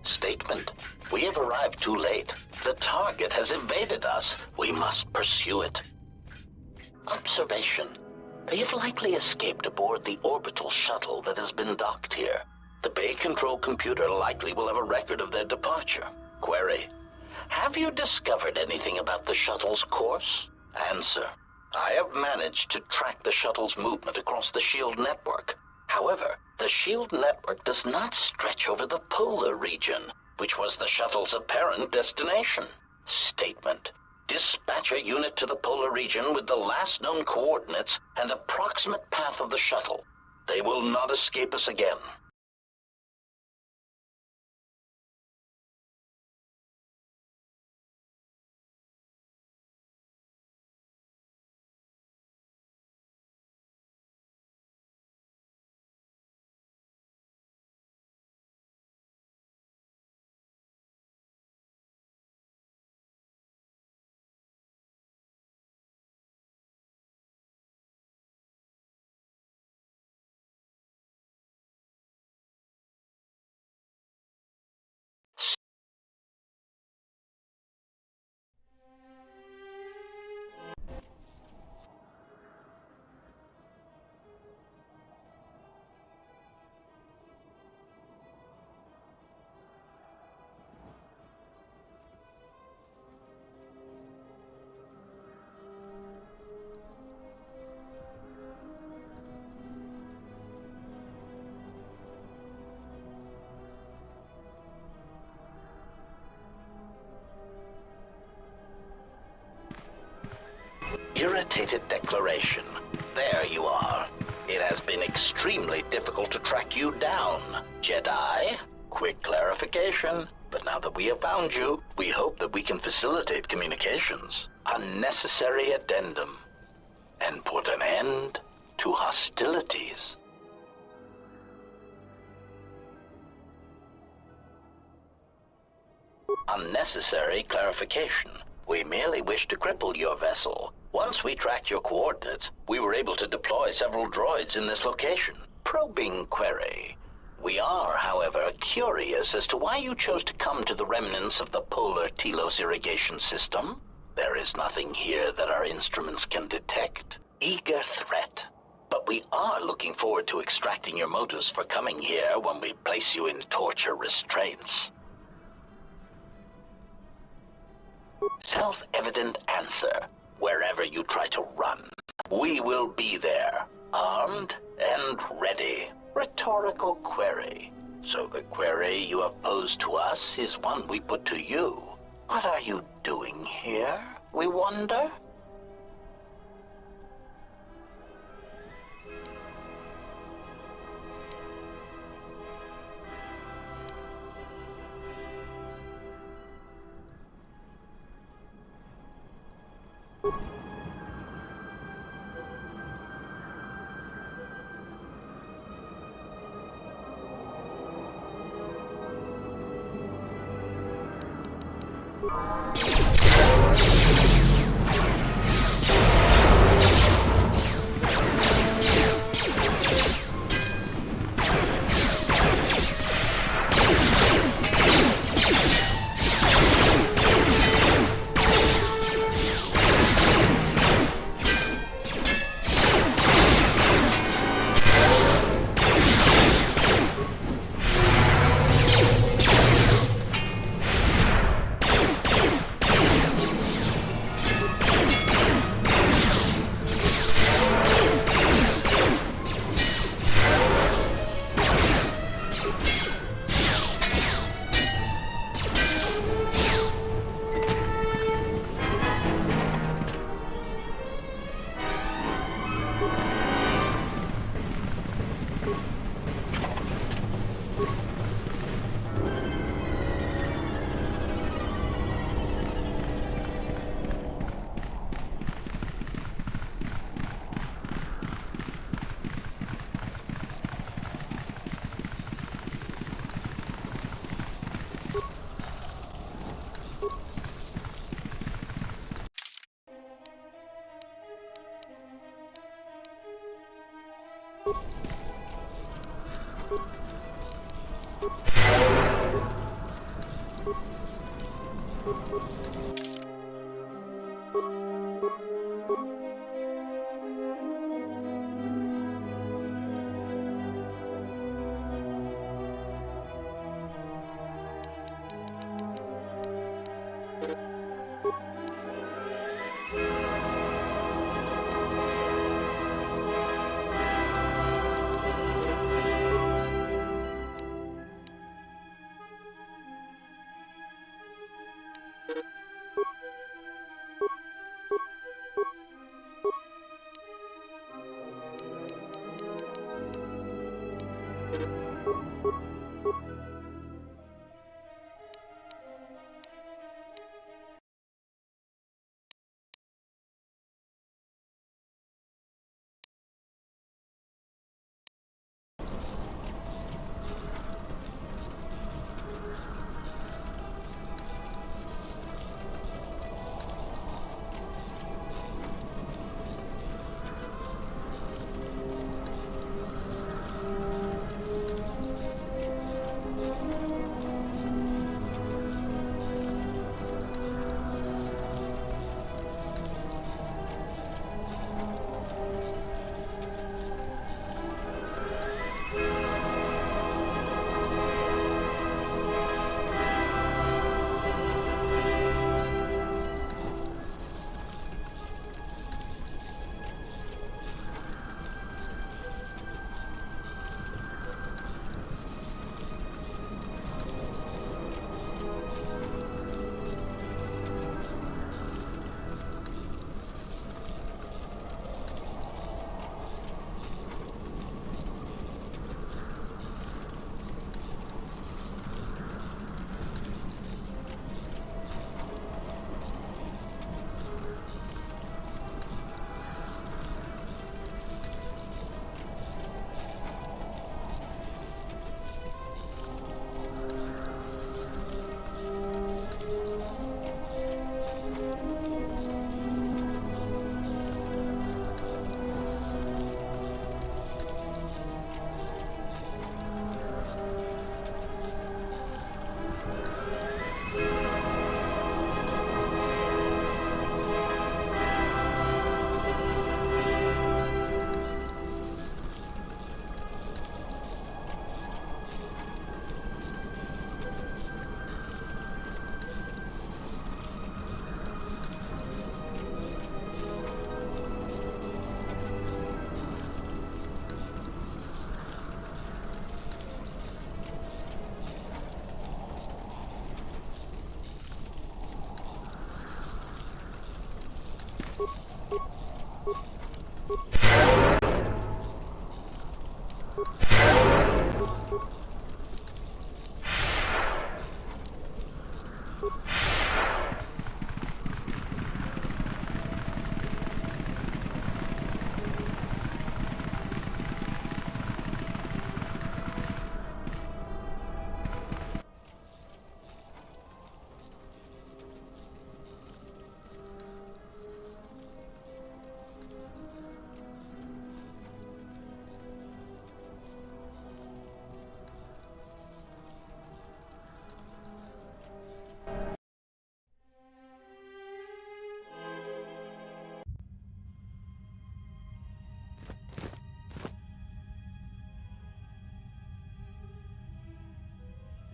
Statement. We have arrived too late. The target has evaded us. We must pursue it. Observation. They have likely escaped aboard the orbital shuttle that has been docked here. The Bay Control computer likely will have a record of their departure. Query. Have you discovered anything about the shuttle's course? Answer. I have managed to track the shuttle's movement across the SHIELD network. However, the SHIELD network does not stretch over the polar region, which was the shuttle's apparent destination. Statement. Dispatch a unit to the polar region with the last known coordinates and approximate path of the shuttle. They will not escape us again. Irritated declaration. There you are. It has been extremely difficult to track you down, Jedi. Quick clarification. But now that we have found you, we hope that we can facilitate communications. Unnecessary addendum. And put an end to hostilities. Unnecessary clarification. We merely wish to cripple your vessel. Once we tracked your coordinates, we were able to deploy several droids in this location. Probing query. We are, however, curious as to why you chose to come to the remnants of the polar Telos irrigation system. There is nothing here that our instruments can detect. Eager threat. But we are looking forward to extracting your motives for coming here when we place you in torture restraints. Self-evident answer. Wherever you try to run, we will be there, armed and ready. Rhetorical query. So the query you have posed to us is one we put to you. What are you doing here, we wonder?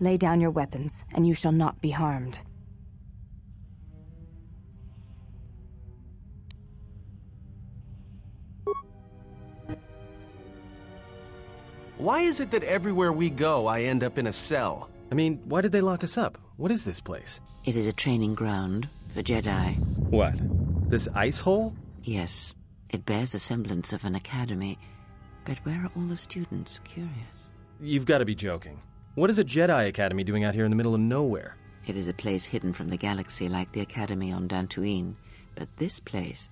Lay down your weapons, and you shall not be harmed. Why is it that everywhere we go, I end up in a cell? I mean, why did they lock us up? What is this place? It is a training ground for Jedi. What? This ice hole? Yes. It bears the semblance of an academy. But where are all the students? Curious. You've got to be joking. What is a Jedi Academy doing out here in the middle of nowhere? It is a place hidden from the galaxy like the Academy on Dantooine. But this place...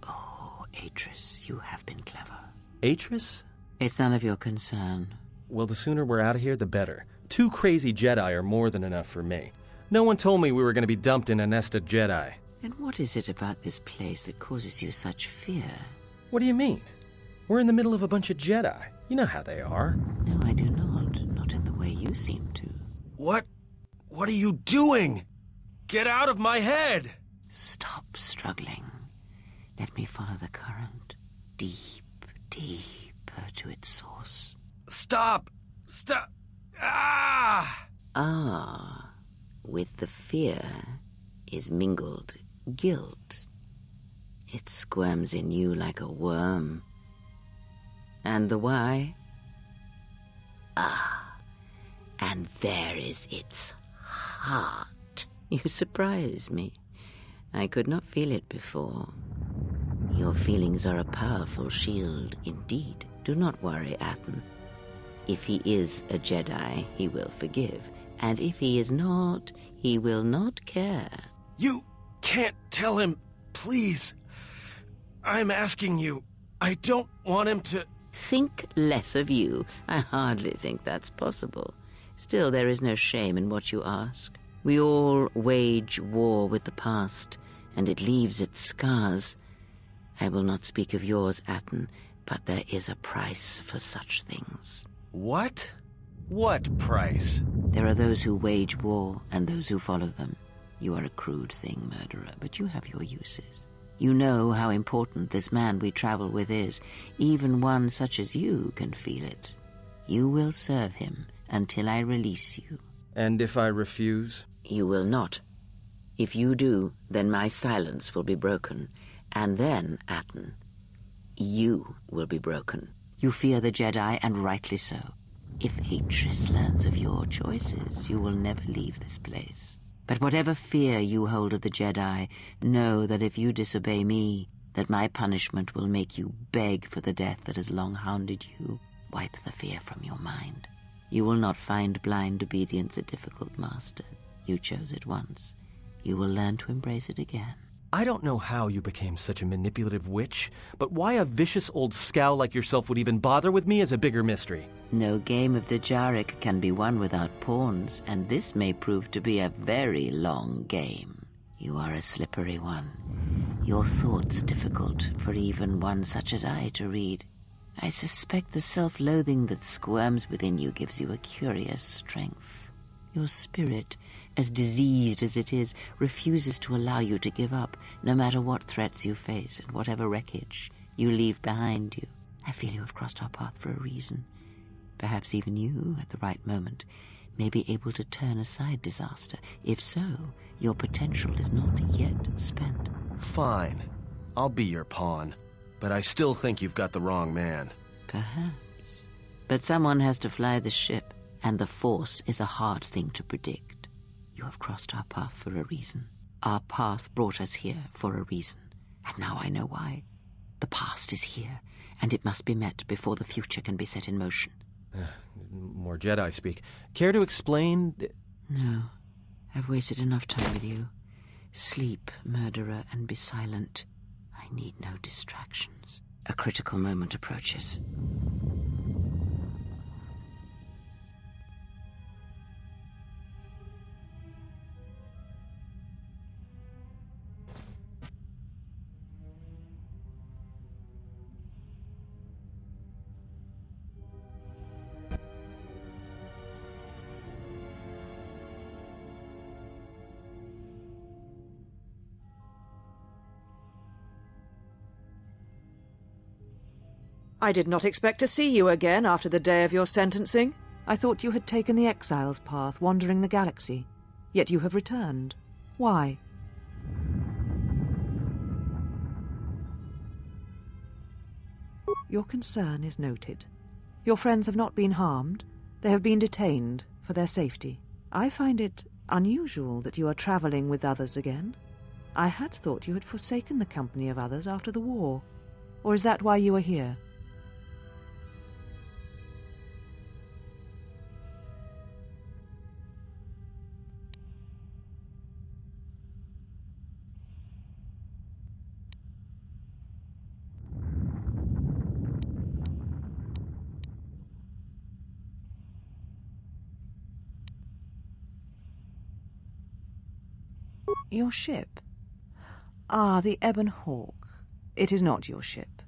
Oh, Atris, you have been clever. Atris? It's none of your concern. Well, the sooner we're out of here, the better. 2 crazy Jedi are more than enough for me. No one told me we were going to be dumped in a nest of Jedi. And what is it about this place that causes you such fear? What do you mean? We're in the middle of a bunch of Jedi. You know how they are. No, I do not. Not in the way you You seem to. What are you doing? Get out of my head! Stop struggling. Let me follow the current. Deep, deeper to its source. Stop! Stop! Ah! Ah, with the fear is mingled guilt. It squirms in you like a worm. And the why? Ah, and there is its heart. You surprise me. I could not feel it before. Your feelings are a powerful shield indeed. Do not worry, Atten. If he is a Jedi, he will forgive. And if he is not, he will not care. You can't tell him, please. I'm asking you. I don't want him to... Think less of you. I hardly think that's possible. Still, there is no shame in what you ask. We all wage war with the past, and it leaves its scars. I will not speak of yours, Atten, but there is a price for such things. What? What price? There are those who wage war and those who follow them. You are a crude thing, murderer, but you have your uses. You know how important this man we travel with is. Even one such as you can feel it. You will serve him until I release you. And if I refuse? You will not. If you do, then my silence will be broken. And then, Atten, you will be broken. You fear the Jedi, and rightly so. If Atris learns of your choices, you will never leave this place. But whatever fear you hold of the Jedi, know that if you disobey me, that my punishment will make you beg for the death that has long hounded you. Wipe the fear from your mind. You will not find blind obedience a difficult master. You chose it once. You will learn to embrace it again. I don't know how you became such a manipulative witch, but why a vicious old scowl like yourself would even bother with me is a bigger mystery. No game of Dajaric can be won without pawns, and this may prove to be a very long game. You are a slippery one. Your thoughts difficult for even one such as I to read. I suspect the self-loathing that squirms within you gives you a curious strength. Your spirit, as diseased as it is, refuses to allow you to give up, no matter what threats you face and whatever wreckage you leave behind you. I feel you have crossed our path for a reason. Perhaps even you, at the right moment, may be able to turn aside disaster. If so, your potential is not yet spent. Fine. I'll be your pawn. But I still think you've got the wrong man. Perhaps. But someone has to fly the ship. And the Force is a hard thing to predict. You have crossed our path for a reason. Our path brought us here for a reason. And now I know why. The past is here, and it must be met before the future can be set in motion. More Jedi speak. Care to explain? No. I've wasted enough time with you. Sleep, murderer, and be silent. I need no distractions. A critical moment approaches. I did not expect to see you again after the day of your sentencing. I thought you had taken the exile's path, wandering the galaxy. Yet you have returned. Why? Your concern is noted. Your friends have not been harmed. They have been detained for their safety. I find it unusual that you are travelling with others again. I had thought you had forsaken the company of others after the war. Or is that why you are here? Your ship? Ah, the Ebon Hawk. It is not your ship.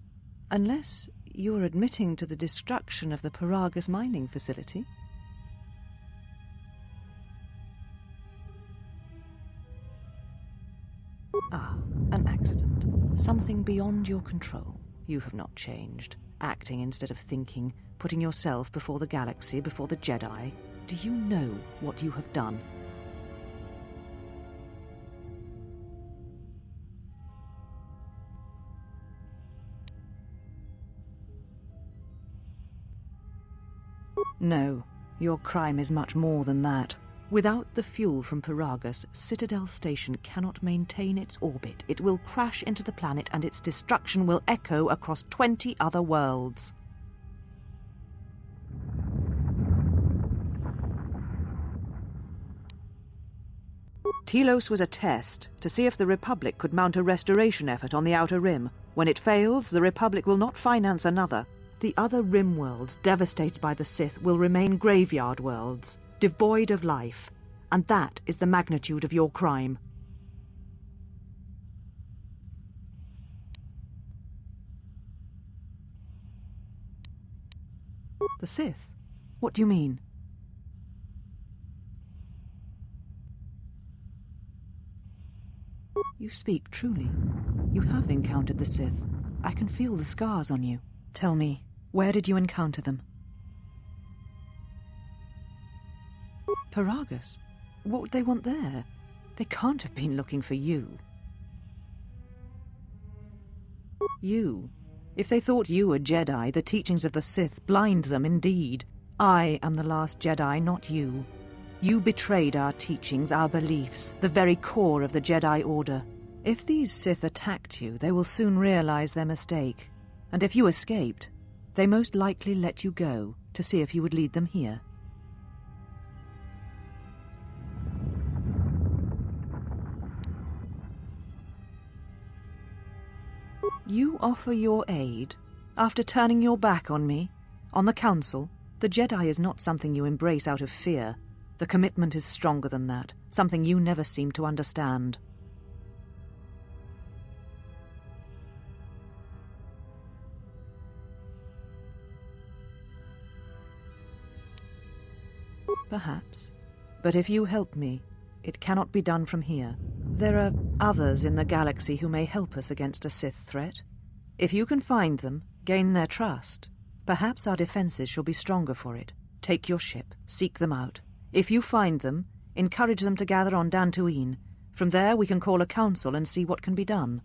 Unless you are admitting to the destruction of the Paragus mining facility. Something beyond your control. You have not changed. Acting instead of thinking, putting yourself before the galaxy, before the Jedi. Do you know what you have done? No, your crime is much more than that. Without the fuel from Paragus, Citadel Station cannot maintain its orbit. It will crash into the planet and its destruction will echo across 20 other worlds. Telos was a test to see if the Republic could mount a restoration effort on the Outer Rim. When it fails, the Republic will not finance another. The other Rim worlds, devastated by the Sith, will remain graveyard worlds, devoid of life. And that is the magnitude of your crime. The Sith? What do you mean? You speak truly. You have encountered the Sith. I can feel the scars on you. Tell me, where did you encounter them? Paragus? What would they want there? They can't have been looking for you. You? If they thought you were Jedi, the teachings of the Sith blind them indeed. I am the last Jedi, not you. You betrayed our teachings, our beliefs, the very core of the Jedi Order. If these Sith attacked you, they will soon realize their mistake. And if you escaped, they most likely let you go to see if you would lead them here. You offer your aid after turning your back on me, on the Council. The Jedi is not something you embrace out of fear. The commitment is stronger than that, something you never seem to understand. Perhaps. But if you help me, it cannot be done from here. There are others in the galaxy who may help us against a Sith threat. If you can find them, gain their trust, perhaps our defenses shall be stronger for it. Take your ship, seek them out. If you find them, encourage them to gather on Dantooine. From there we can call a council and see what can be done.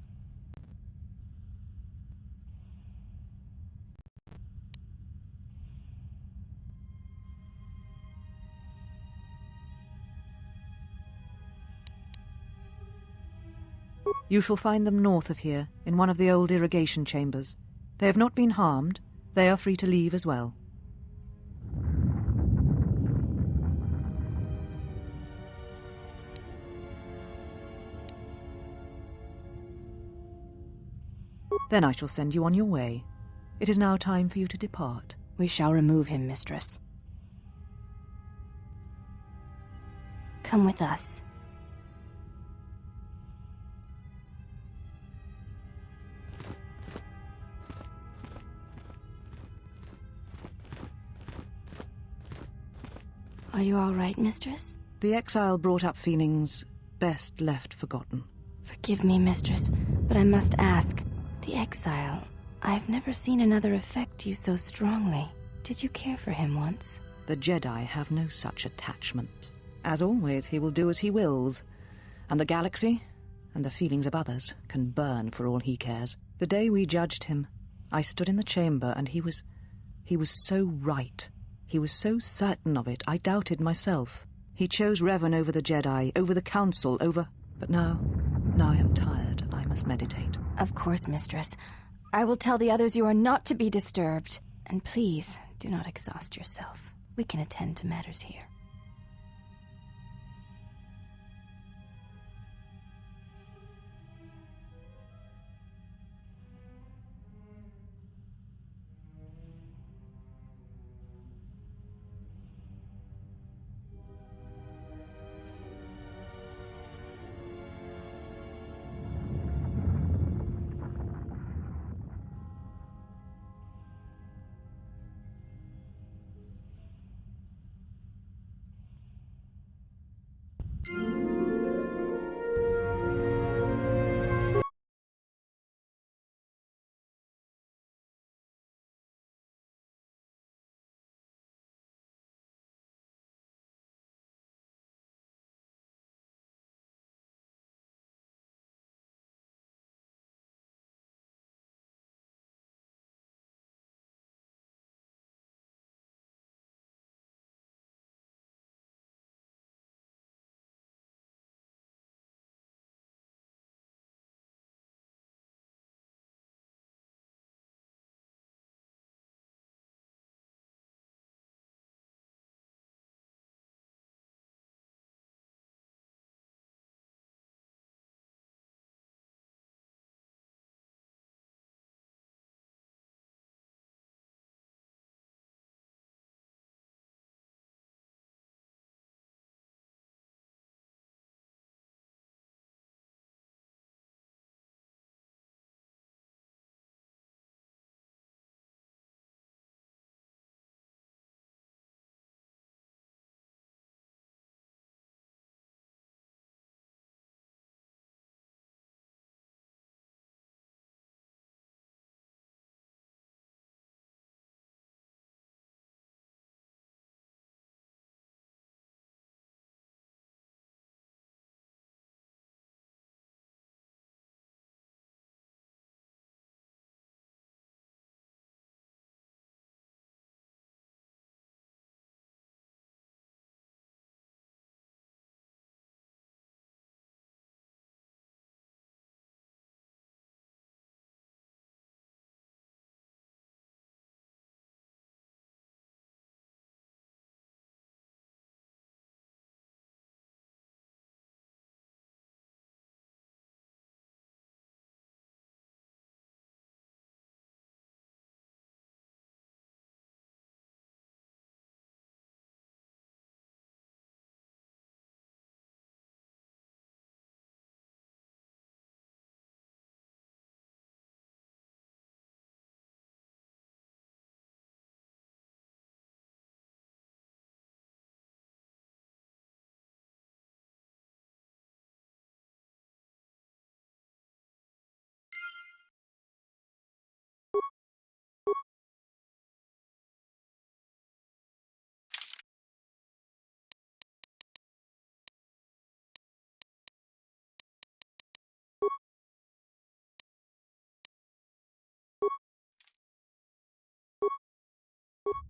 You shall find them north of here, in one of the old irrigation chambers. They have not been harmed. They are free to leave as well. Then I shall send you on your way. It is now time for you to depart. We shall remove him, mistress. Come with us. Are you all right, mistress? The exile brought up feelings best left forgotten. Forgive me, mistress, but I must ask. The exile, I've never seen another affect you so strongly. Did you care for him once? The Jedi have no such attachments. As always, he will do as he wills. And the galaxy, and the feelings of others, can burn for all he cares. The day we judged him, I stood in the chamber and he was so right. He was so certain of it, I doubted myself. He chose Revan over the Jedi, over the Council, over... But now I am tired. I must meditate. Of course, mistress. I will tell the others you are not to be disturbed. And please, do not exhaust yourself. We can attend to matters here.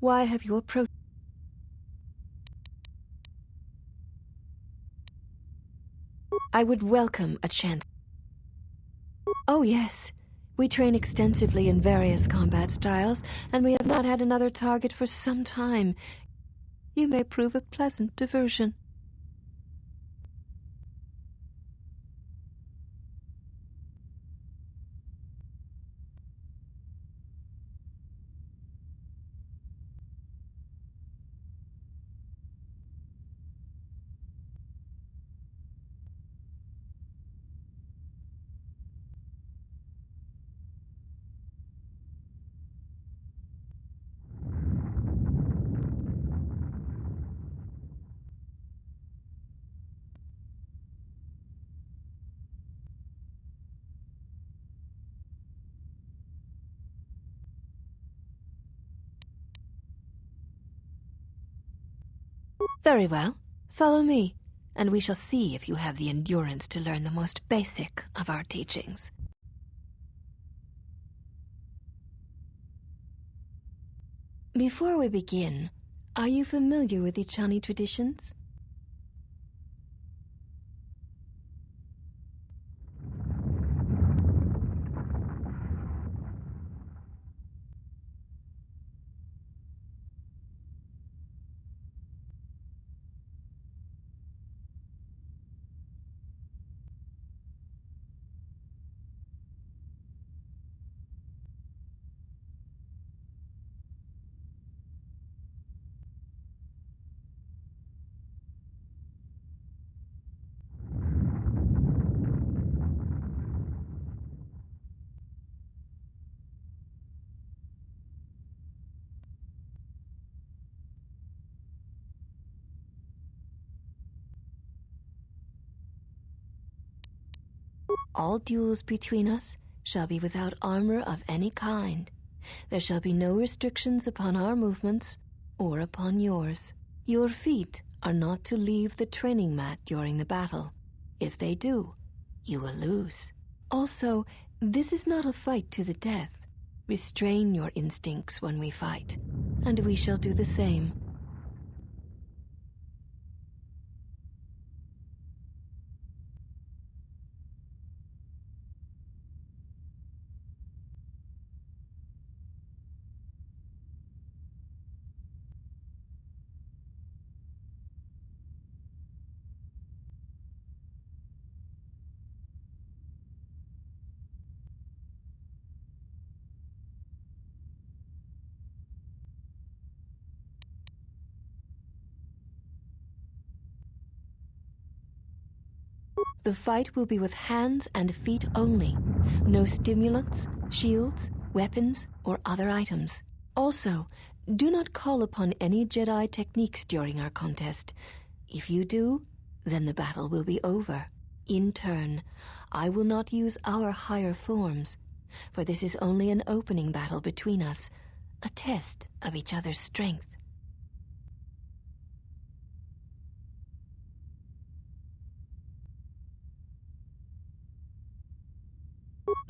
Why have you approached? I would welcome a chance. Oh, yes. We train extensively in various combat styles, and we have not had another target for some time. You may prove a pleasant diversion. Very well. Follow me, and we shall see if you have the endurance to learn the most basic of our teachings. Before we begin, are you familiar with the Chani traditions? All duels between us shall be without armor of any kind. There shall be no restrictions upon our movements or upon yours. Your feet are not to leave the training mat during the battle. If they do, you will lose. Also, this is not a fight to the death. Restrain your instincts when we fight, and we shall do the same. The fight will be with hands and feet only. No stimulants, shields, weapons, or other items. Also, do not call upon any Jedi techniques during our contest. If you do, then the battle will be over. In turn, I will not use our higher forms, for this is only an opening battle between us, a test of each other's strength.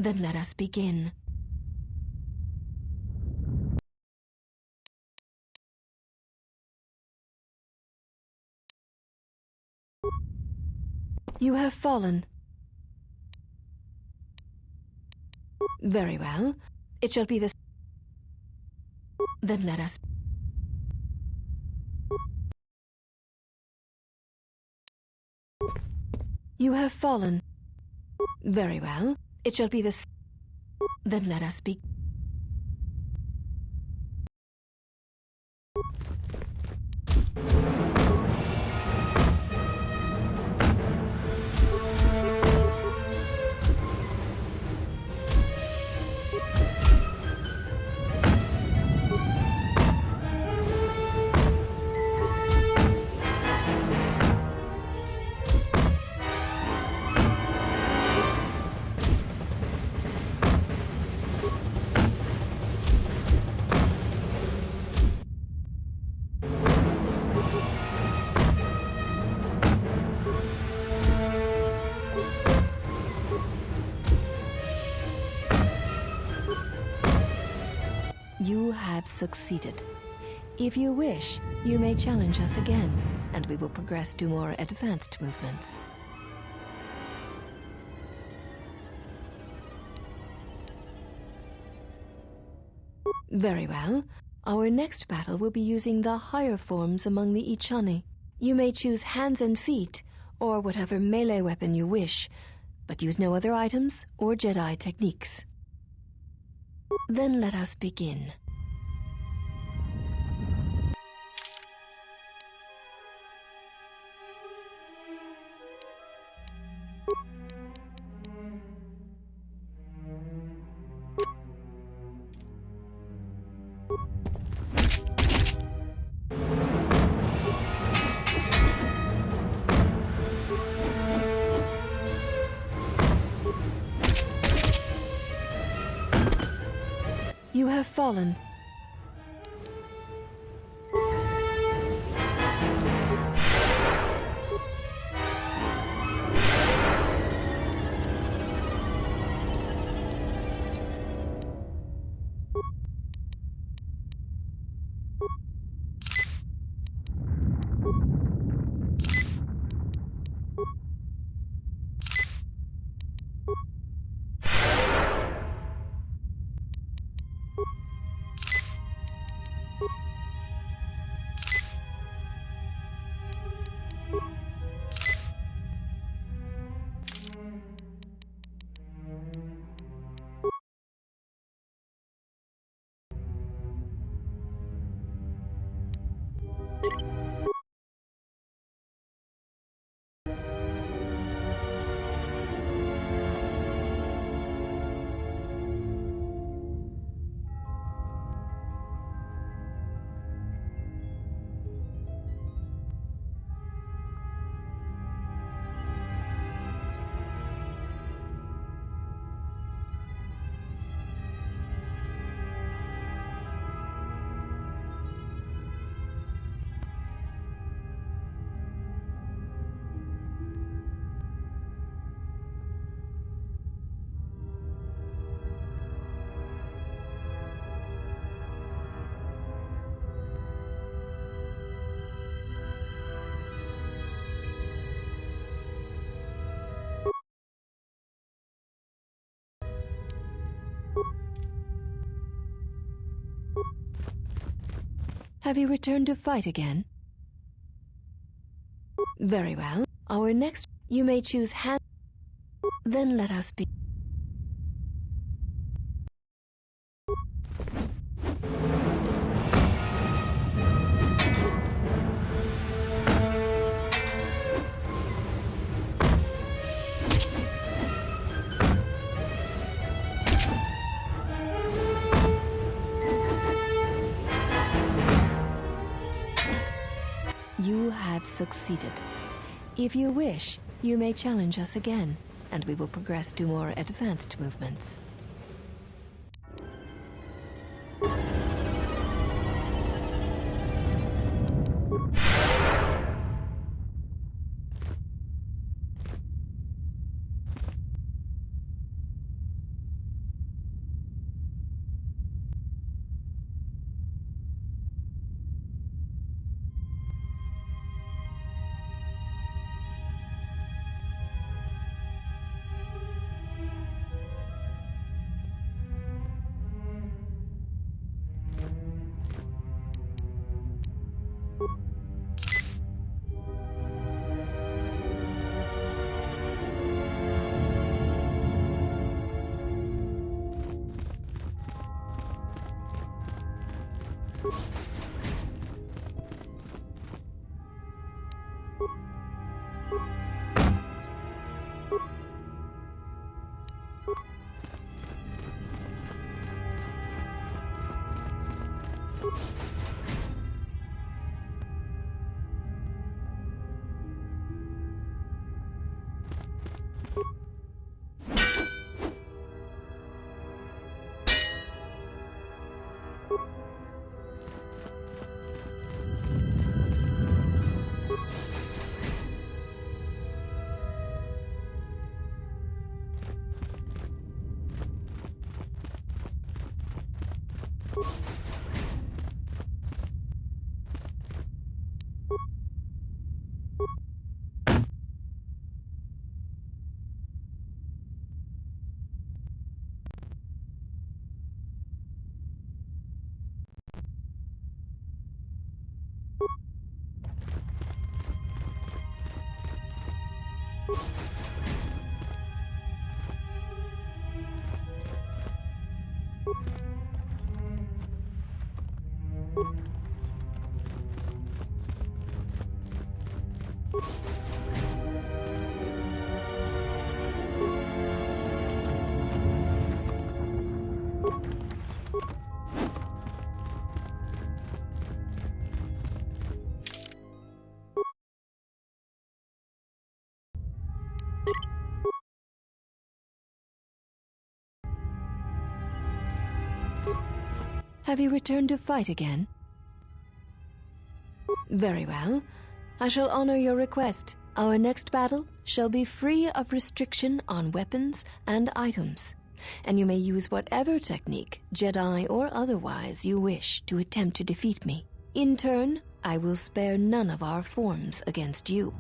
Then let us begin. You have fallen. Very well. It shall be the... Then let us... You have fallen. Very well. It shall be the... Then let us be... You have succeeded. If you wish, you may challenge us again, and we will progress to more advanced movements. Very well. Our next battle will be using the higher forms among the Ichani. You may choose hands and feet, or whatever melee weapon you wish, but use no other items or Jedi techniques. Then let us begin. You have fallen. Have you returned to fight again? Very well. Our next... You may choose hand... Then let us be... You have succeeded. If you wish, you may challenge us again, and we will progress to more advanced movements. Have you returned to fight again? Very well. I shall honor your request. Our next battle shall be free of restriction on weapons and items, and you may use whatever technique, Jedi or otherwise, you wish to attempt to defeat me. In turn, I will spare none of our forms against you.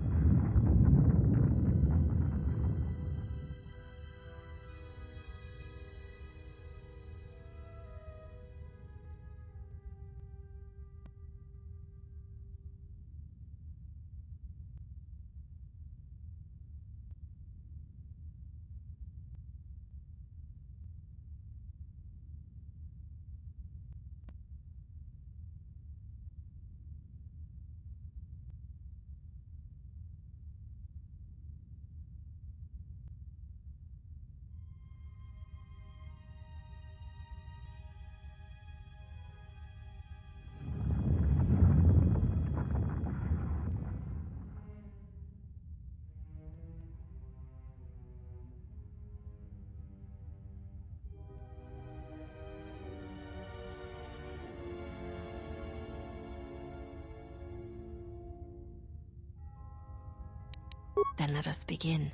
Then let us begin.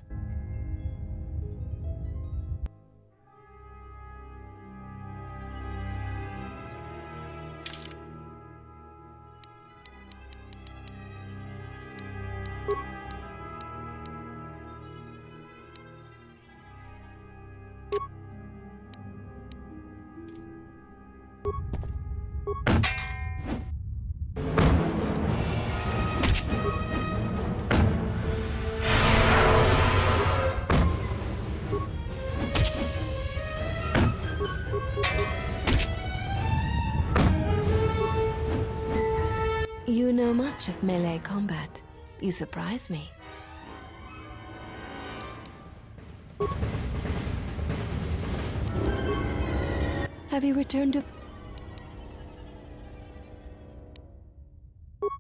You know much of melee combat. You surprise me. Have you returned to...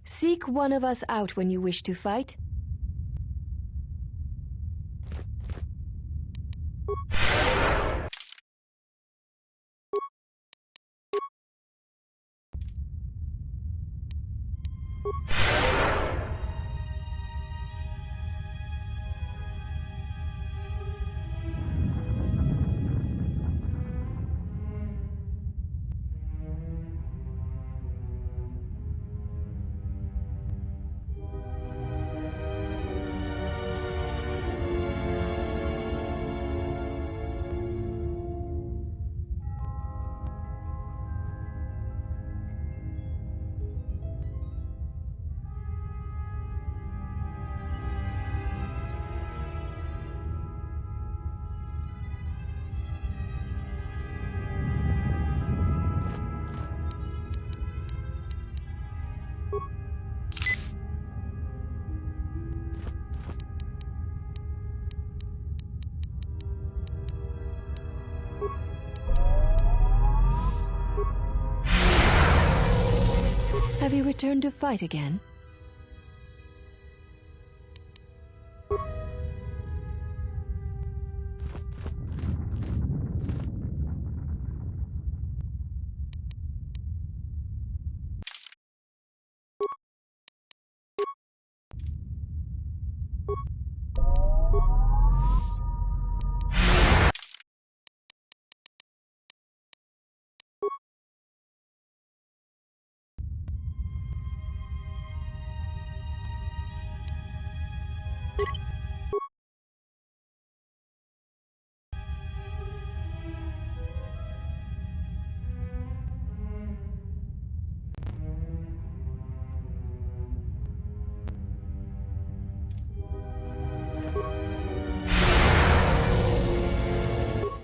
Seek one of us out when you wish to fight. Have you returned to fight again?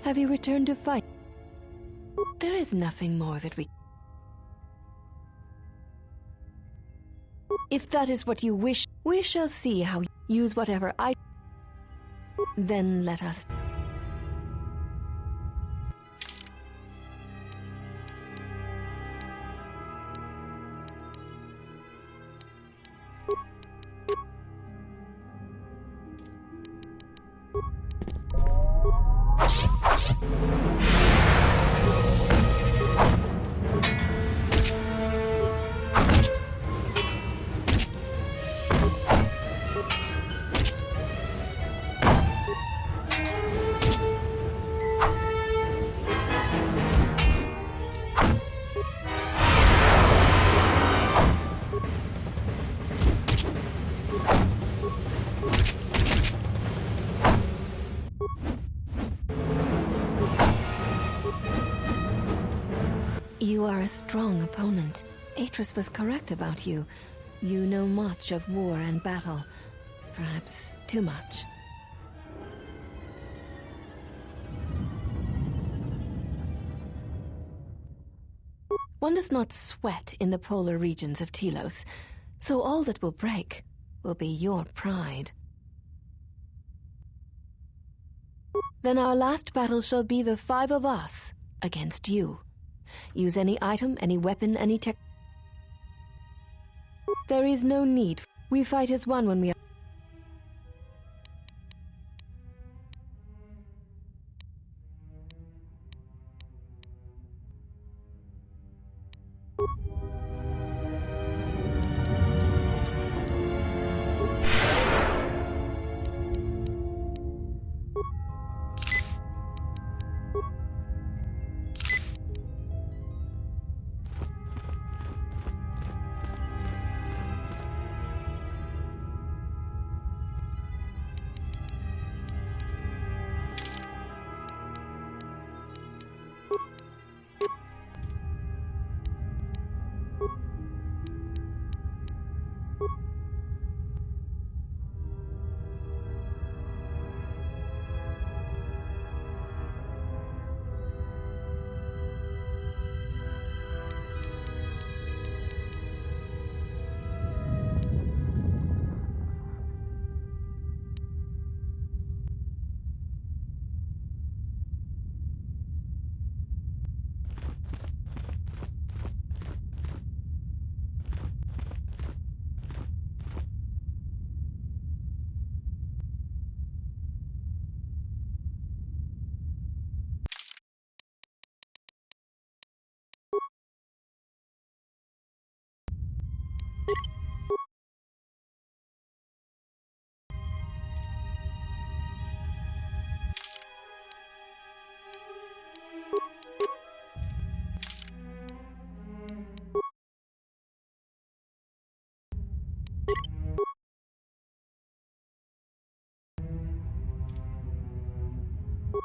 Have you returned to fight? There is nothing more that we... If that is what you wish, we shall see how you use whatever I... Then let us... You are a strong opponent. Atris was correct about you. You know much of war and battle. Perhaps too much. One does not sweat in the polar regions of Telos, so all that will break will be your pride. Then our last battle shall be the 5 of us against you. Use any item, any weapon, any tech. There is no need. We fight as one when we are.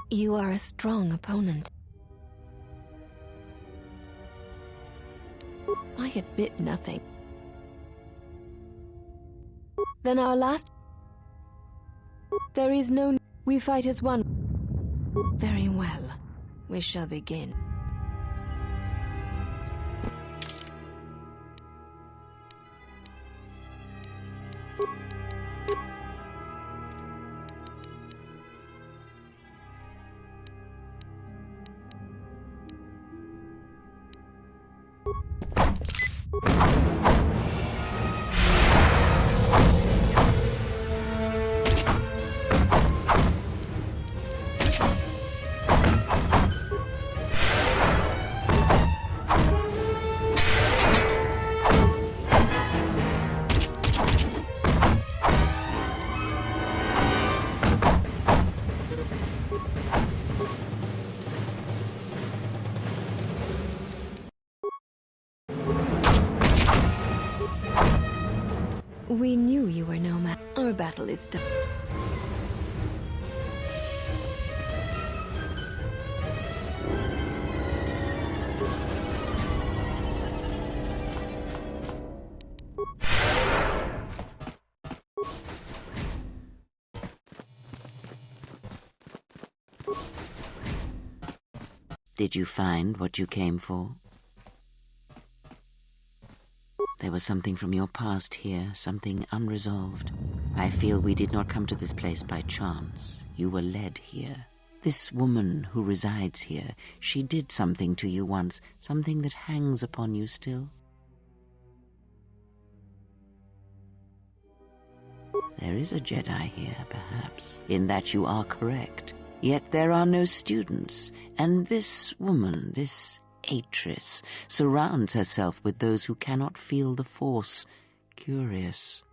You are a strong opponent. I admit nothing. Then our last... There is no... We fight as one. Very well. We shall begin. We knew you were no match. Our battle is done. Did you find what you came for? There was something from your past here, something unresolved. I feel we did not come to this place by chance. You were led here. This woman who resides here, she did something to you once, something that hangs upon you still. There is a Jedi here, perhaps, in that you are correct. Yet there are no students, and this woman, this Atris, surrounds herself with those who cannot feel the Force. Curious.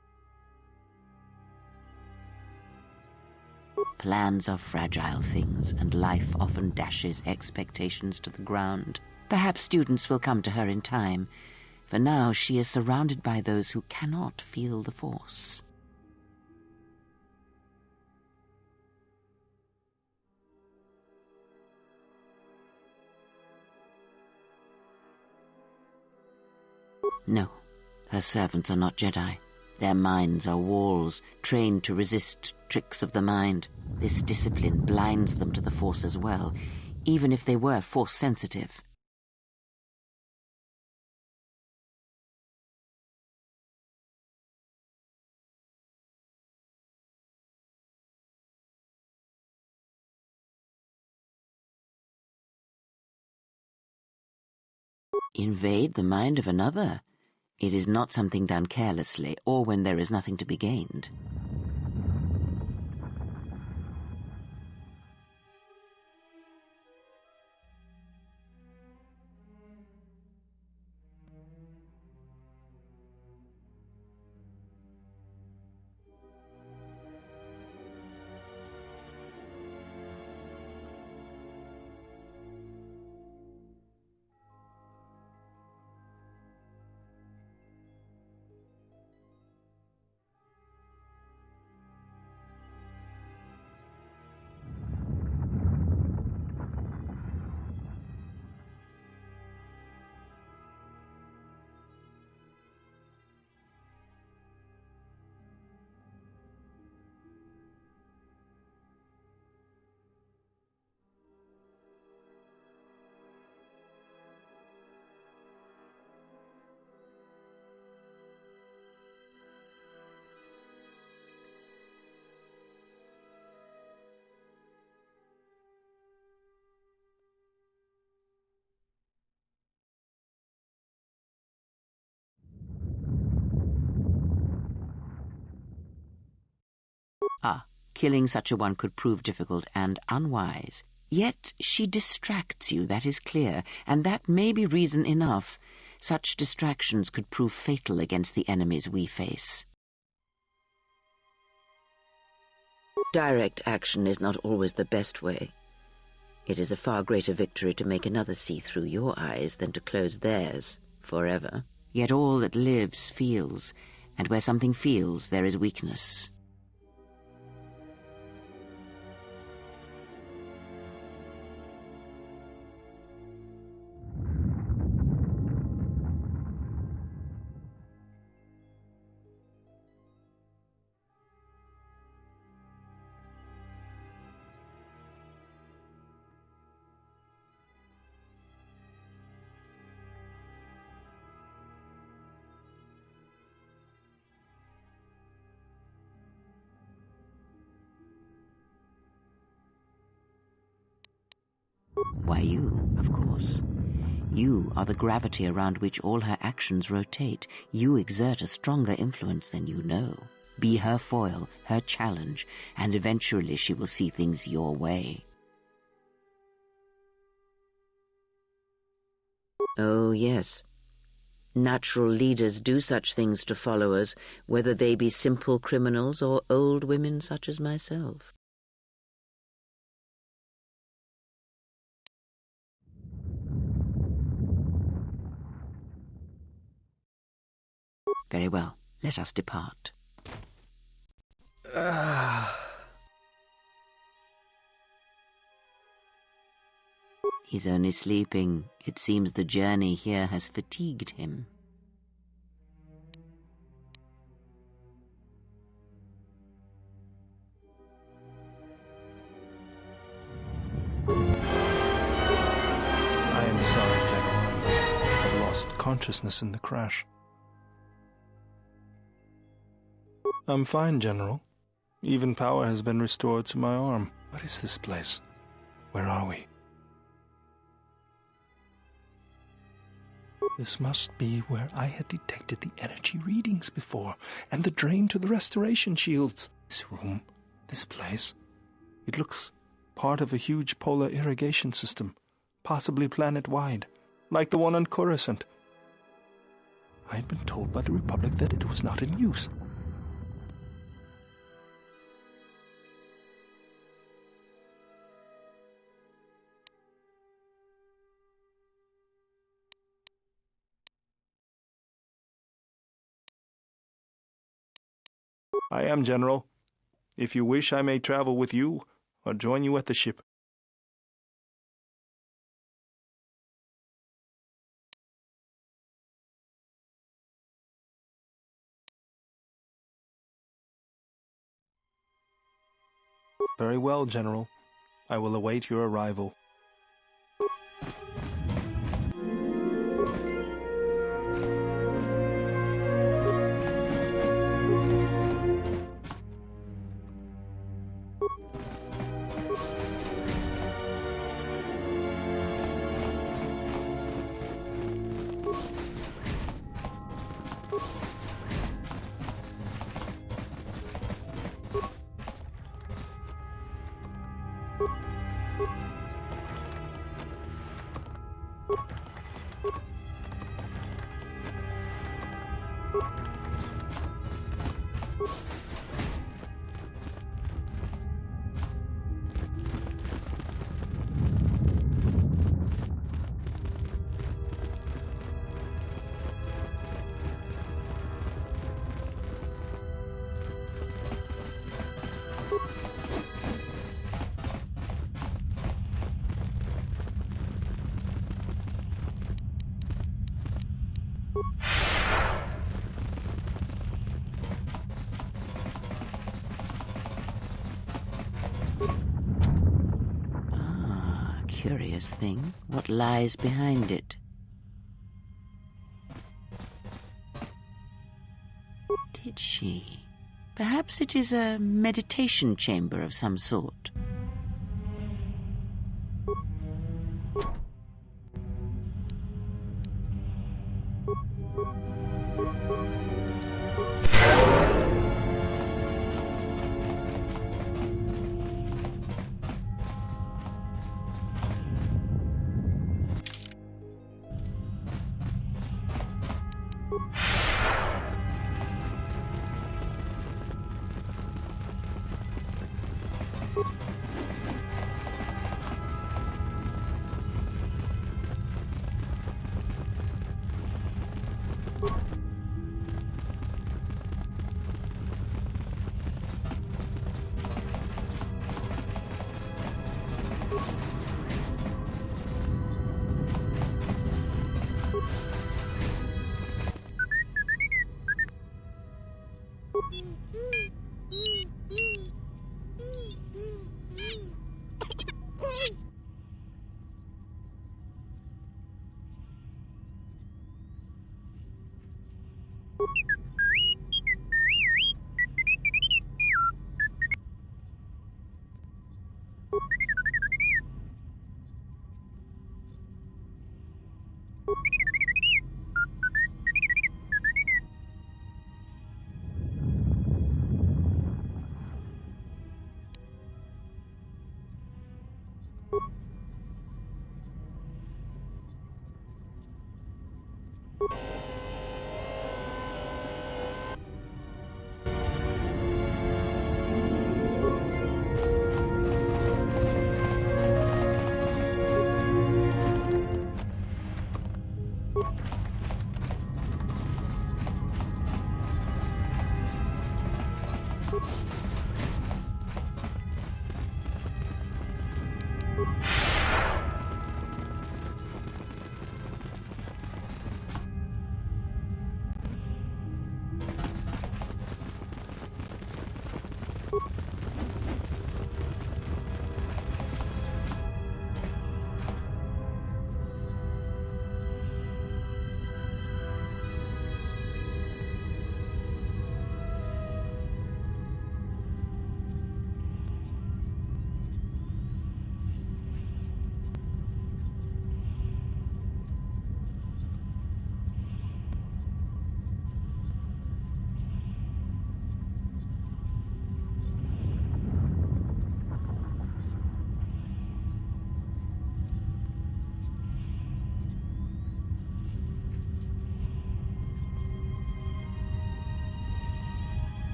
Plans are fragile things, and life often dashes expectations to the ground. Perhaps students will come to her in time. For now, she is surrounded by those who cannot feel the Force. No, her servants are not Jedi. Their minds are walls, trained to resist tricks of the mind. This discipline blinds them to the Force as well, even if they were Force-sensitive. Invade the mind of another? It is not something done carelessly, or when there is nothing to be gained. Killing such a one could prove difficult and unwise. Yet she distracts you, that is clear, and that may be reason enough. Such distractions could prove fatal against the enemies we face. Direct action is not always the best way. It is a far greater victory to make another see through your eyes than to close theirs forever. Yet all that lives feels, and where something feels, there is weakness. Why you, of course. You are the gravity around which all her actions rotate. You exert a stronger influence than you know. Be her foil, her challenge, and eventually she will see things your way. Oh, yes. Natural leaders do such things to followers, whether they be simple criminals or old women such as myself. Very well, let us depart. He's only sleeping. It seems the journey here has fatigued him. I am sorry, General. I've lost consciousness in the crash. I'm fine, General. Even power has been restored to my arm. What is this place? Where are we? This must be where I had detected the energy readings before, and the drain to the restoration shields. This room, this place, it looks part of a huge polar irrigation system, possibly planet-wide, like the one on Coruscant. I had been told by the Republic that it was not in use. I am, General. If you wish, I may travel with you, or join you at the ship. Very well, General. I will await your arrival. Curious thing. What lies behind it? Did she? Perhaps it is a meditation chamber of some sort.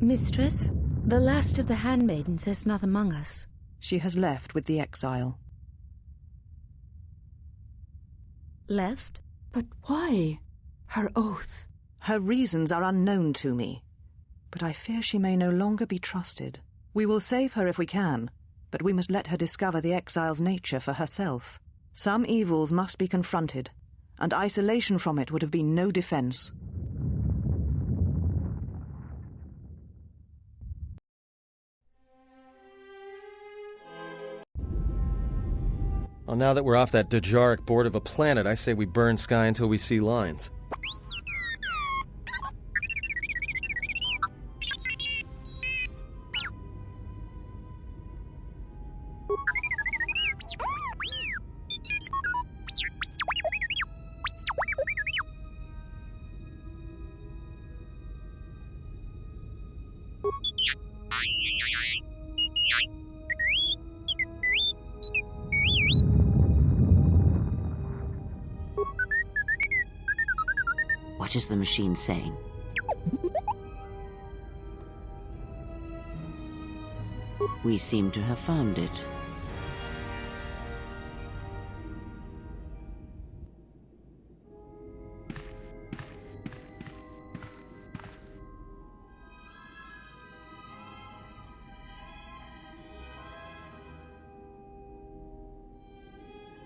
Mistress, the last of the handmaidens is not among us. She has left with the exile. Left? But why? Her oath. Her reasons are unknown to me. But I fear she may no longer be trusted. We will save her if we can, but we must let her discover the exile's nature for herself. Some evils must be confronted, and isolation from it would have been no defense. Well, now that we're off that Dejaric board of a planet, I say we burn sky until we see lines. What is the machine saying? We seem to have found it.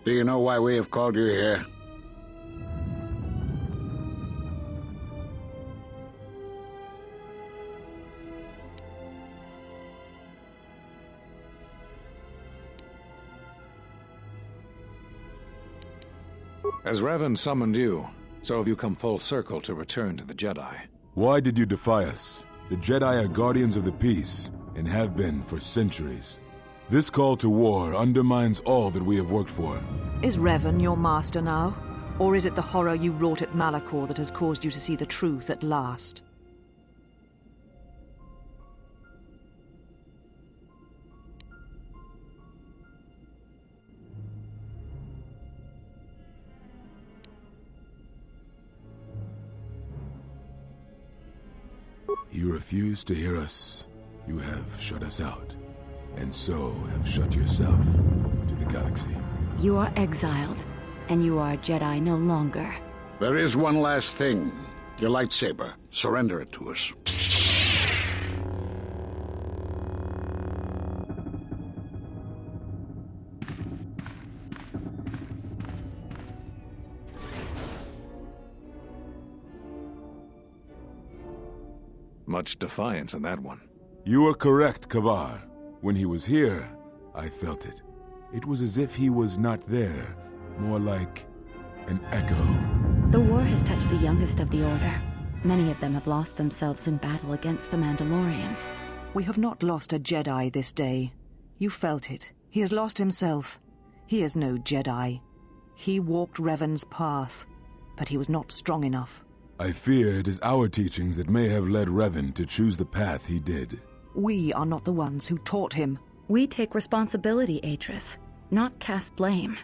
Do you know why we have called you here? As Revan summoned you, so have you come full circle to return to the Jedi. Why did you defy us? The Jedi are guardians of the peace, and have been for centuries. This call to war undermines all that we have worked for. Is Revan your master now? Or is it the horror you wrought at Malachor that has caused you to see the truth at last? You refuse to hear us. You have shut us out, and so have shut yourself to the galaxy. You are exiled, and you are a Jedi no longer. There is one last thing. Your lightsaber. Surrender it to us. Much defiance in that one. You are correct, Kavar. When he was here, I felt it. It was as if he was not there, more like an echo. The war has touched the youngest of the Order. Many of them have lost themselves in battle against the Mandalorians. We have not lost a Jedi this day. You felt it. He has lost himself. He is no Jedi. He walked Revan's path, but he was not strong enough. I fear it is our teachings that may have led Revan to choose the path he did. We are not the ones who taught him. We take responsibility, Atris, not cast blame.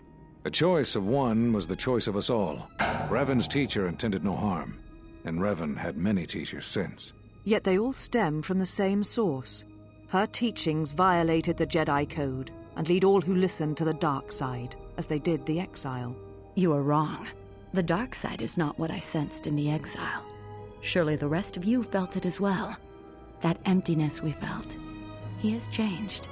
The choice of one was the choice of us all. Revan's teacher intended no harm, and Revan had many teachers since. Yet they all stem from the same source. Her teachings violated the Jedi Code and lead all who listen to the dark side, as they did the exile. You are wrong. The dark side is not what I sensed in the exile. Surely the rest of you felt it as well. That emptiness we felt. He has changed.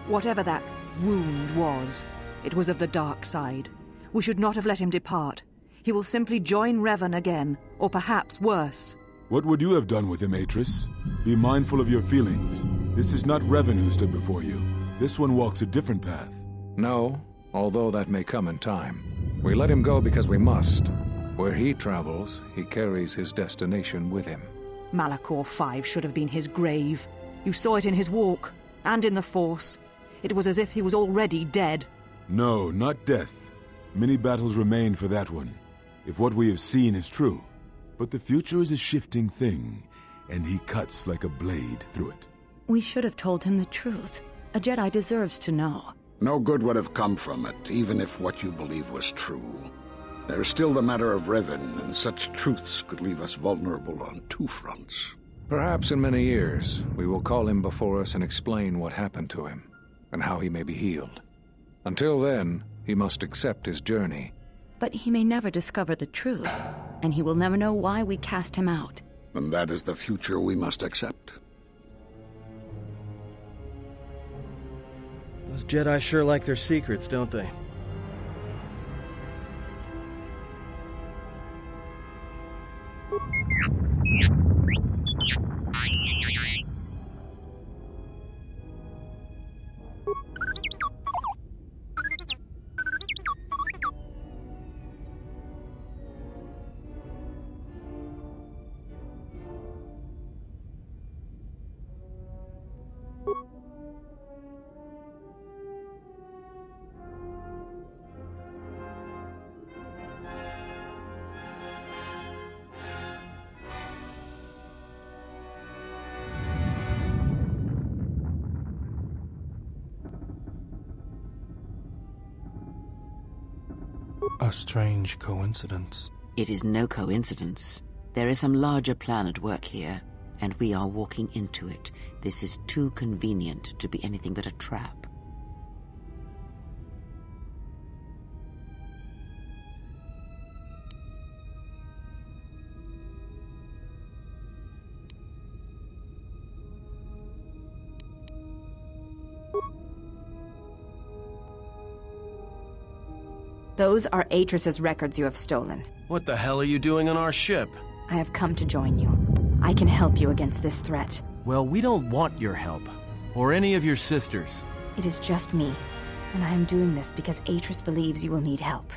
Whatever that wound was, it was of the dark side. We should not have let him depart. He will simply join Revan again, or perhaps worse. What would you have done with him, Atris? Be mindful of your feelings. This is not Revan who stood before you. This one walks a different path. No, although that may come in time. We let him go because we must. Where he travels, he carries his destination with him. Malachor 5 should have been his grave. You saw it in his walk, and in the Force. It was as if he was already dead. No, not death. Many battles remain for that one, if what we have seen is true. But the future is a shifting thing, and he cuts like a blade through it. We should have told him the truth. A Jedi deserves to know. No good would have come from it, even if what you believe was true. There is still the matter of Revan, and such truths could leave us vulnerable on two fronts. Perhaps in many years, we will call him before us and explain what happened to him, and how he may be healed. Until then, he must accept his journey. But he may never discover the truth, and he will never know why we cast him out. And that is the future we must accept. Those Jedi sure like their secrets, don't they? A strange coincidence. It is no coincidence. There is some larger plan at work here, and we are walking into it. This is too convenient to be anything but a trap. Those are Atris's records you have stolen. What the hell are you doing on our ship? I have come to join you. I can help you against this threat. Well, we don't want your help. Or any of your sisters. It is just me, and I am doing this because Atris believes you will need help.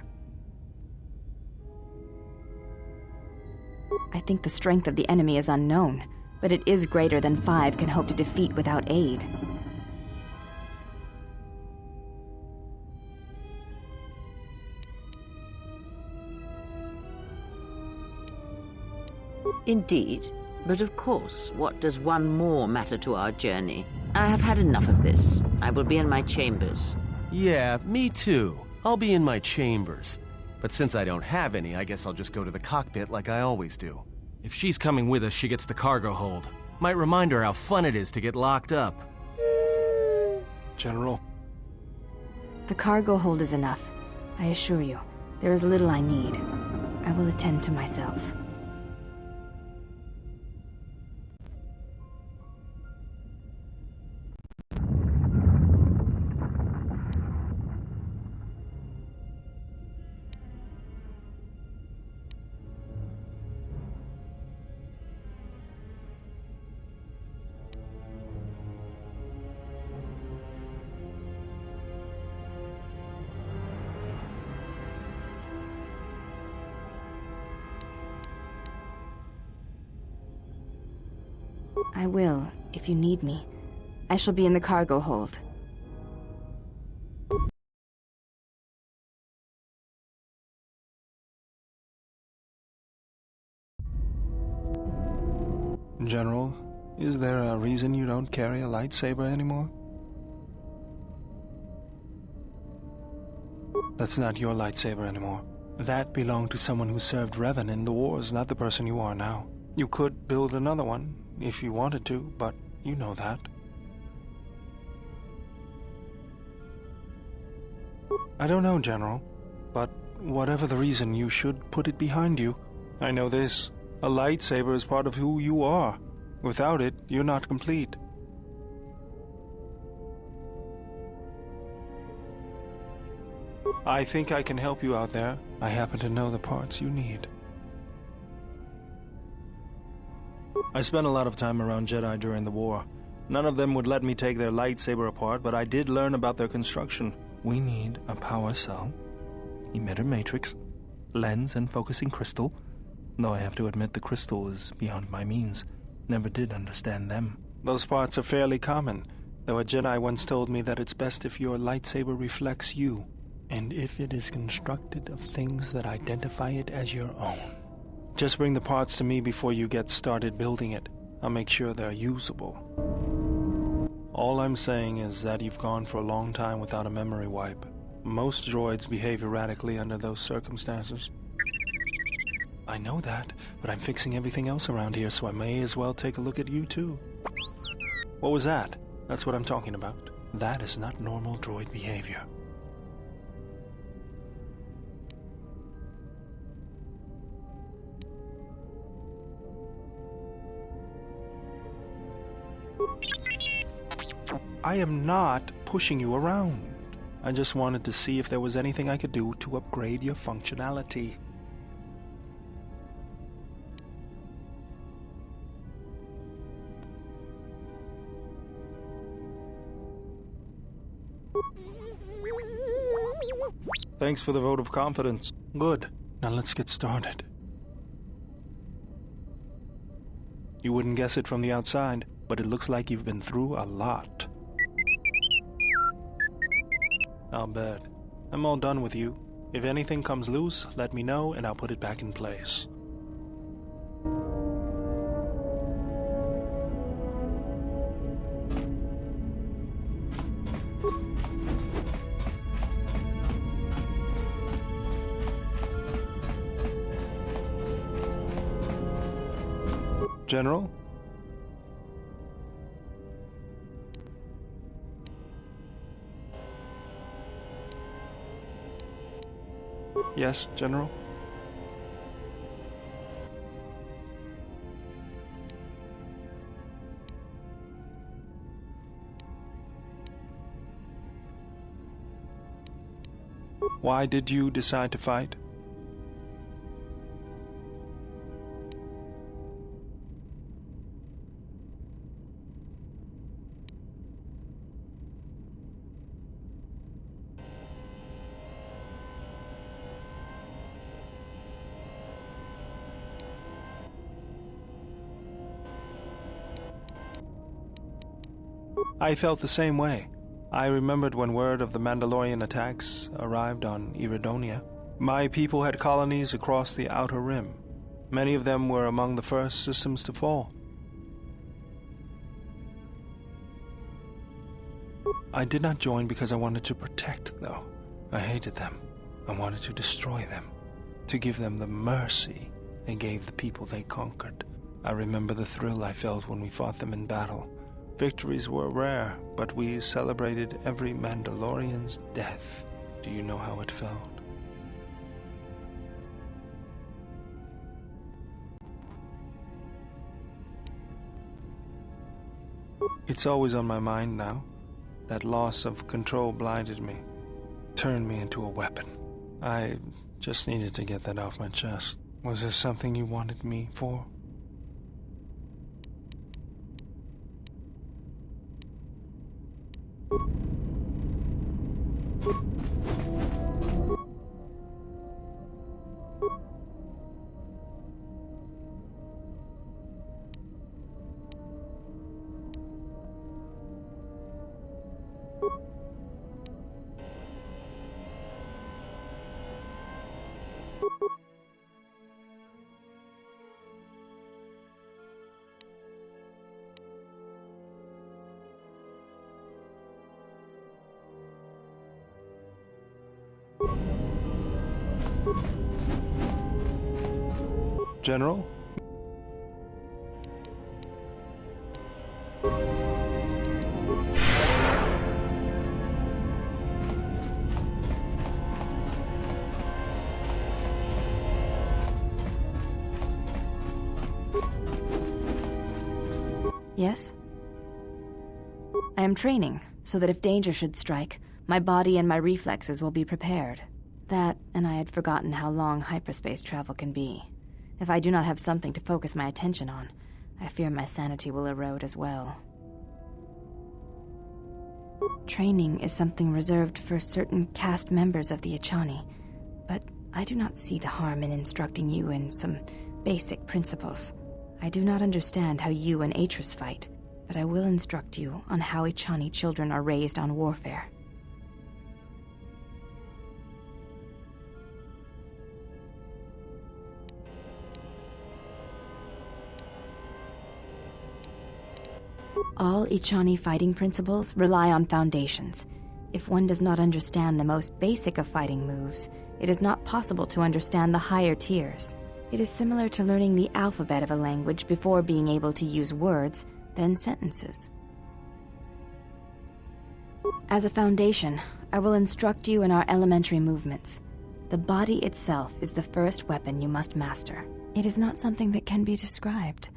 I think the strength of the enemy is unknown, but it is greater than 5 can hope to defeat without aid. Indeed. But of course, what does one more matter to our journey? I have had enough of this. I will be in my chambers. Yeah, me too. I'll be in my chambers. But since I don't have any, I guess I'll just go to the cockpit like I always do. If she's coming with us, she gets the cargo hold. Might remind her how fun it is to get locked up. General. The cargo hold is enough. I assure you, there is little I need. I will attend to myself. I will, if you need me. I shall be in the cargo hold. General, is there a reason you don't carry a lightsaber anymore? That's not your lightsaber anymore. That belonged to someone who served Revan in the wars, not the person you are now. You could build another one, if you wanted to, but you know that. I don't know, General, but whatever the reason, you should put it behind you. I know this. A lightsaber is part of who you are. Without it, you're not complete. I think I can help you out there. I happen to know the parts you need. I spent a lot of time around Jedi during the war. None of them would let me take their lightsaber apart, but I did learn about their construction. We need a power cell, emitter matrix, lens and focusing crystal, though I have to admit the crystal is beyond my means. Never did understand them. Those parts are fairly common, though a Jedi once told me that it's best if your lightsaber reflects you, and if it is constructed of things that identify it as your own. Just bring the parts to me before you get started building it. I'll make sure they're usable. All I'm saying is that you've gone for a long time without a memory wipe. Most droids behave erratically under those circumstances. I know that, but I'm fixing everything else around here, so I may as well take a look at you too. What was that? That's what I'm talking about. That is not normal droid behavior. I am not pushing you around. I just wanted to see if there was anything I could do to upgrade your functionality. Thanks for the vote of confidence. Good. Now let's get started. You wouldn't guess it from the outside, but it looks like you've been through a lot. I'll bet. I'm all done with you. If anything comes loose, let me know and I'll put it back in place. General? Yes, General? Why did you decide to fight? I felt the same way. I remembered when word of the Mandalorian attacks arrived on Iridonia. My people had colonies across the Outer Rim. Many of them were among the first systems to fall. I did not join because I wanted to protect, though. I hated them. I wanted to destroy them, to give them the mercy they gave the people they conquered. I remember the thrill I felt when we fought them in battle. Victories were rare, but we celebrated every Mandalorian's death. Do you know how it felt? It's always on my mind now. That loss of control blinded me, turned me into a weapon. I just needed to get that off my chest. Was there something you wanted me for? General? Yes? I am training, so that if danger should strike, my body and my reflexes will be prepared. That, and I had forgotten how long hyperspace travel can be. If I do not have something to focus my attention on, I fear my sanity will erode as well. Training is something reserved for certain caste members of the Echani, but I do not see the harm in instructing you in some basic principles. I do not understand how you and Atris fight, but I will instruct you on how Echani children are raised on warfare. All Echani fighting principles rely on foundations. If one does not understand the most basic of fighting moves, it is not possible to understand the higher tiers. It is similar to learning the alphabet of a language before being able to use words, then sentences. As a foundation, I will instruct you in our elementary movements. The body itself is the first weapon you must master. It is not something that can be described.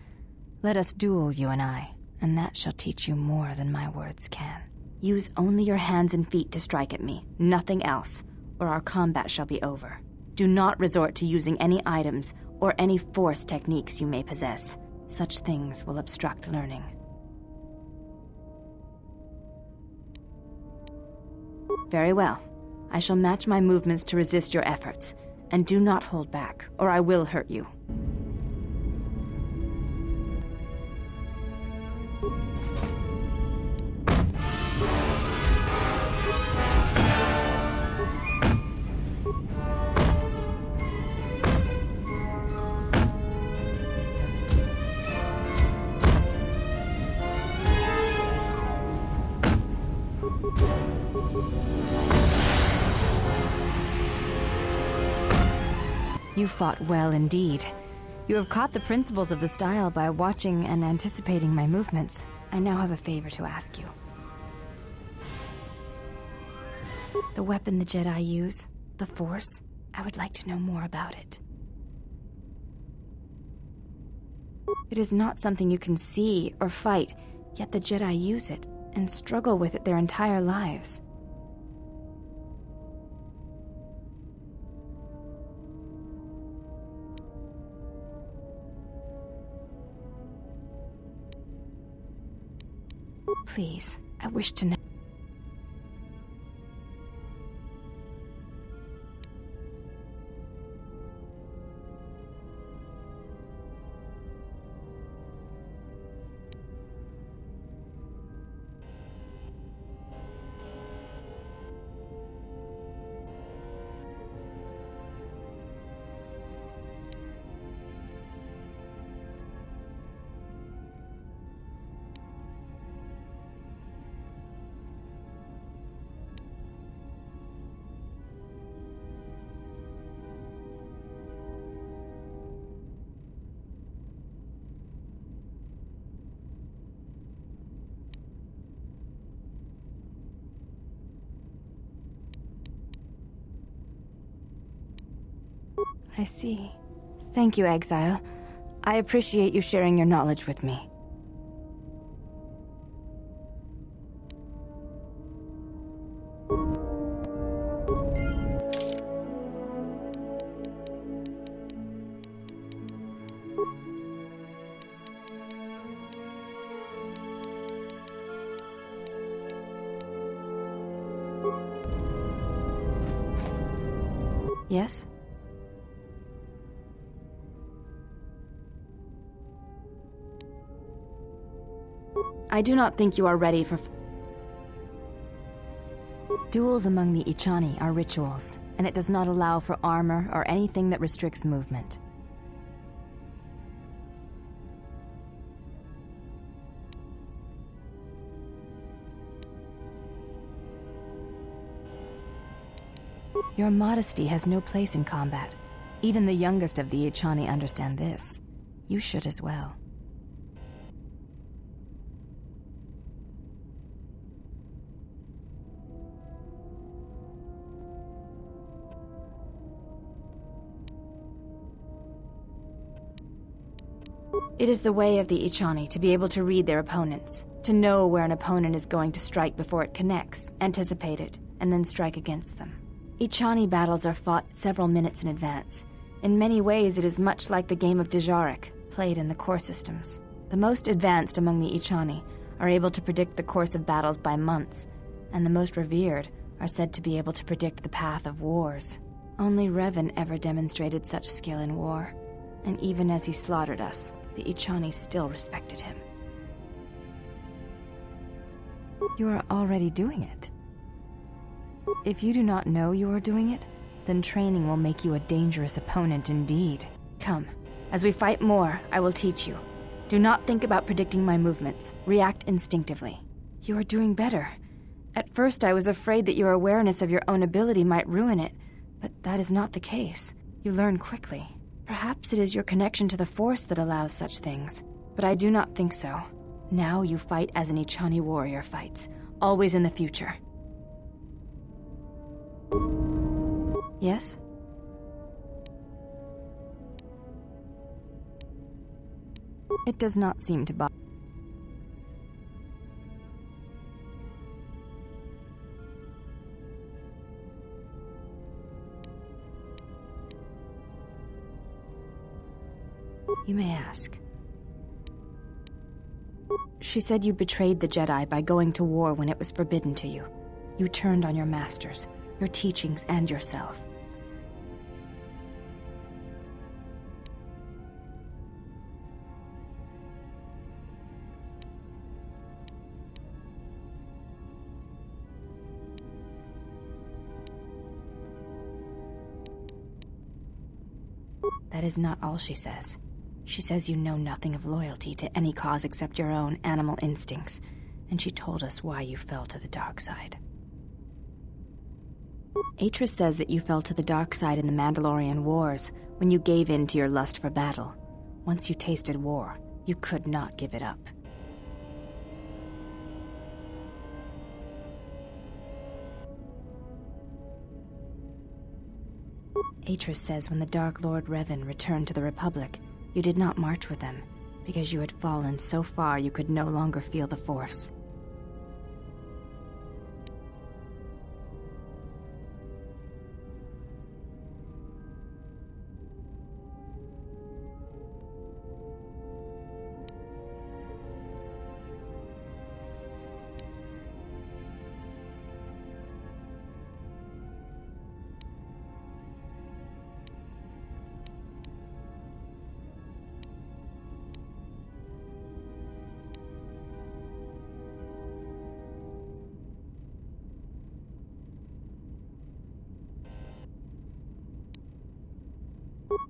Let us duel, you and I, and that shall teach you more than my words can. Use only your hands and feet to strike at me, nothing else, or our combat shall be over. Do not resort to using any items or any force techniques you may possess. Such things will obstruct learning. Very well. I shall match my movements to resist your efforts, and do not hold back, or I will hurt you. You fought well indeed. You have caught the principles of the style by watching and anticipating my movements. I now have a favor to ask you. The weapon the Jedi use, the Force, I would like to know more about it. It is not something you can see or fight, yet the Jedi use it and struggle with it their entire lives. Please, I wish to know. I see. Thank you, Exile. I appreciate you sharing your knowledge with me. Yes? I do not think you are ready for... Duels among the Ichani are rituals, and it does not allow for armor or anything that restricts movement. Your modesty has no place in combat. Even the youngest of the Ichani understand this. You should as well. It is the way of the Ichani to be able to read their opponents, to know where an opponent is going to strike before it connects, anticipate it, and then strike against them. Ichani battles are fought several minutes in advance. In many ways, it is much like the game of Dejarik, played in the core systems. The most advanced among the Ichani are able to predict the course of battles by months, and the most revered are said to be able to predict the path of wars. Only Revan ever demonstrated such skill in war, and even as he slaughtered us, the Ichani still respected him. You are already doing it. If you do not know you are doing it, then training will make you a dangerous opponent indeed. Come, as we fight more, I will teach you. Do not think about predicting my movements. React instinctively. You are doing better. At first I was afraid that your awareness of your own ability might ruin it, but that is not the case. You learn quickly. Perhaps it is your connection to the Force that allows such things, but I do not think so. Now you fight as an Echani warrior fights, always in the future. Yes? It does not seem to bother. You may ask. She said you betrayed the Jedi by going to war when it was forbidden to you. You turned on your masters, your teachings, and yourself. That is not all she says. She says you know nothing of loyalty to any cause except your own animal instincts, and she told us why you fell to the dark side. Atris says that you fell to the dark side in the Mandalorian Wars when you gave in to your lust for battle. Once you tasted war, you could not give it up. Atris says when the Dark Lord Revan returned to the Republic, you did not march with them, because you had fallen so far you could no longer feel the Force.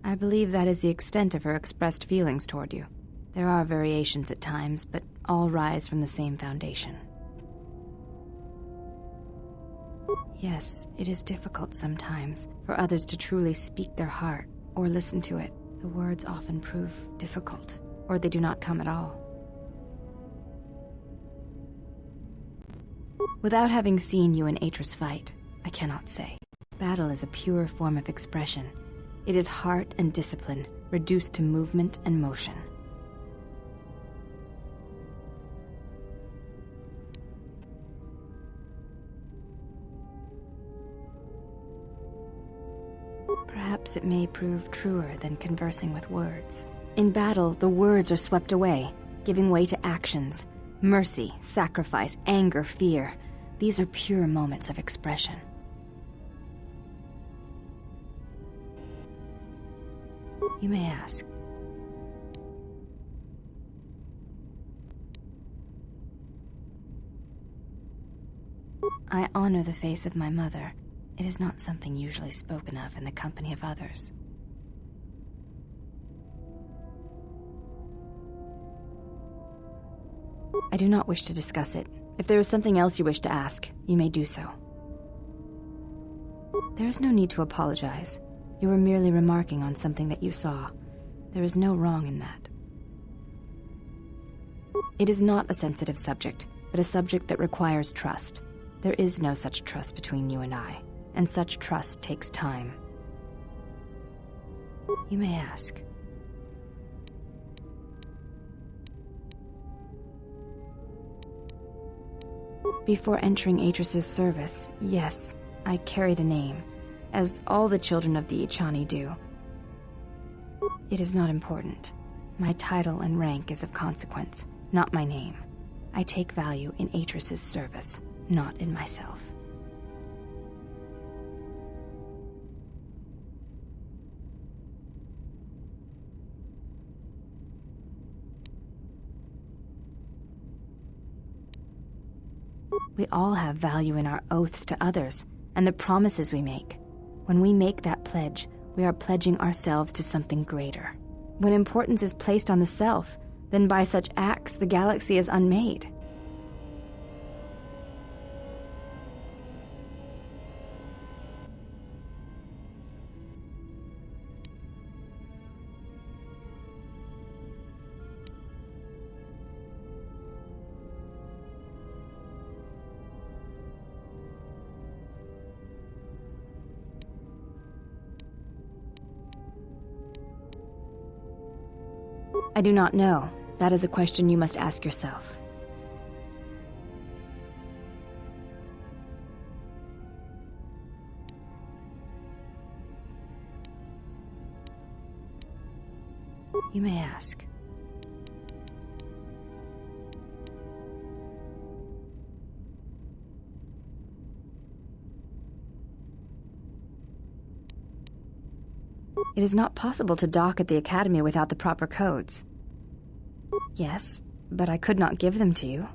I believe that is the extent of her expressed feelings toward you. There are variations at times, but all rise from the same foundation. Yes, it is difficult sometimes for others to truly speak their heart or listen to it. The words often prove difficult, or they do not come at all. Without having seen you and Atris fight, I cannot say. Battle is a pure form of expression. It is heart and discipline, reduced to movement and motion. Perhaps it may prove truer than conversing with words. In battle, the words are swept away, giving way to actions. Mercy, sacrifice, anger, fear. These are pure moments of expression. You may ask. I honor the face of my mother. It is not something usually spoken of in the company of others. I do not wish to discuss it. If there is something else you wish to ask, you may do so. There is no need to apologize. You were merely remarking on something that you saw. There is no wrong in that. It is not a sensitive subject, but a subject that requires trust. There is no such trust between you and I, and such trust takes time. You may ask. Before entering Atris's service, yes, I carried a name, as all the children of the Echani do. It is not important. My title and rank is of consequence, not my name. I take value in Atris's service, not in myself. We all have value in our oaths to others, and the promises we make. When we make that pledge, we are pledging ourselves to something greater. When importance is placed on the self, then by such acts the galaxy is unmade. I do not know. That is a question you must ask yourself. You may ask. It is not possible to dock at the Academy without the proper codes. Yes, but I could not give them to you.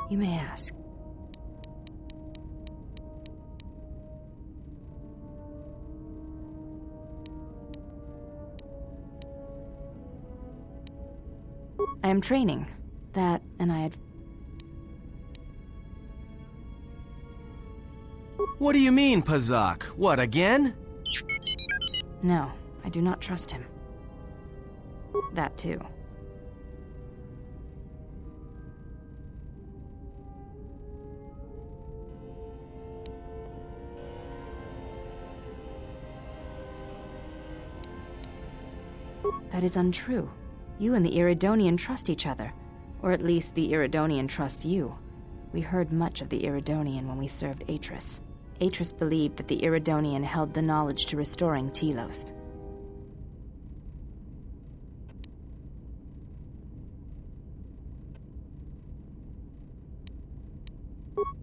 You may ask. I am training. That, and I had... What do you mean, Pazak? What, again? No, I do not trust him. That too. That is untrue. You and the Iridonian trust each other. Or at least the Iridonian trusts you. We heard much of the Iridonian when we served Atris. Atris believed that the Iridonian held the knowledge to restoring Telos.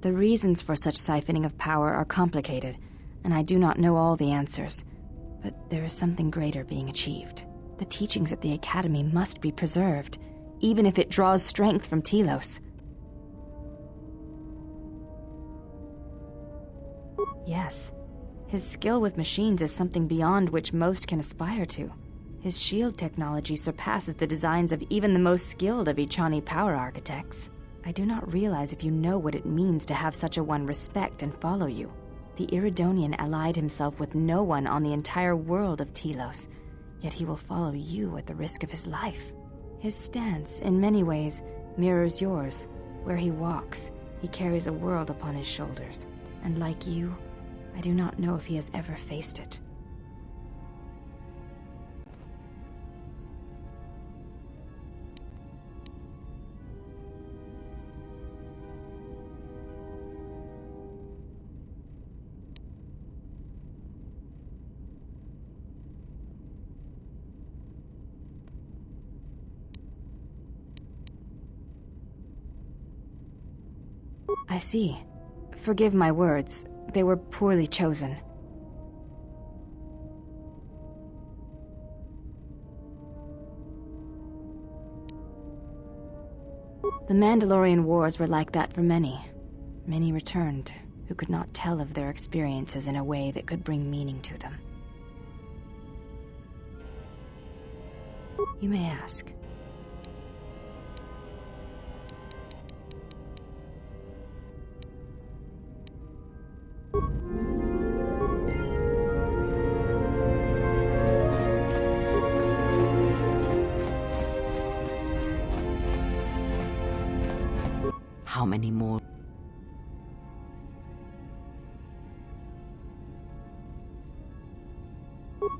The reasons for such siphoning of power are complicated, and I do not know all the answers. But there is something greater being achieved. The teachings at the Academy must be preserved, even if it draws strength from Telos. Yes, his skill with machines is something beyond which most can aspire to. His shield technology surpasses the designs of even the most skilled of Echani power architects. I do not realize if you know what it means to have such a one respect and follow you. The Iridonian allied himself with no one on the entire world of Telos, yet he will follow you at the risk of his life. His stance, in many ways, mirrors yours. Where he walks, he carries a world upon his shoulders. And like you, I do not know if he has ever faced it. I see. Forgive my words. They were poorly chosen. The Mandalorian Wars were like that for many. Many returned, who could not tell of their experiences in a way that could bring meaning to them. You may ask. How many more?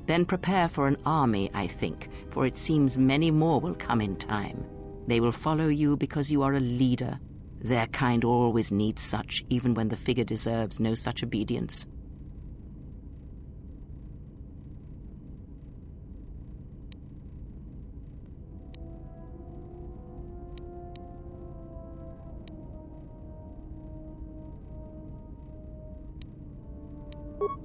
Then prepare for an army, I think, for it seems many more will come in time. They will follow you because you are a leader. Their kind always needs such, even when the figure deserves no such obedience.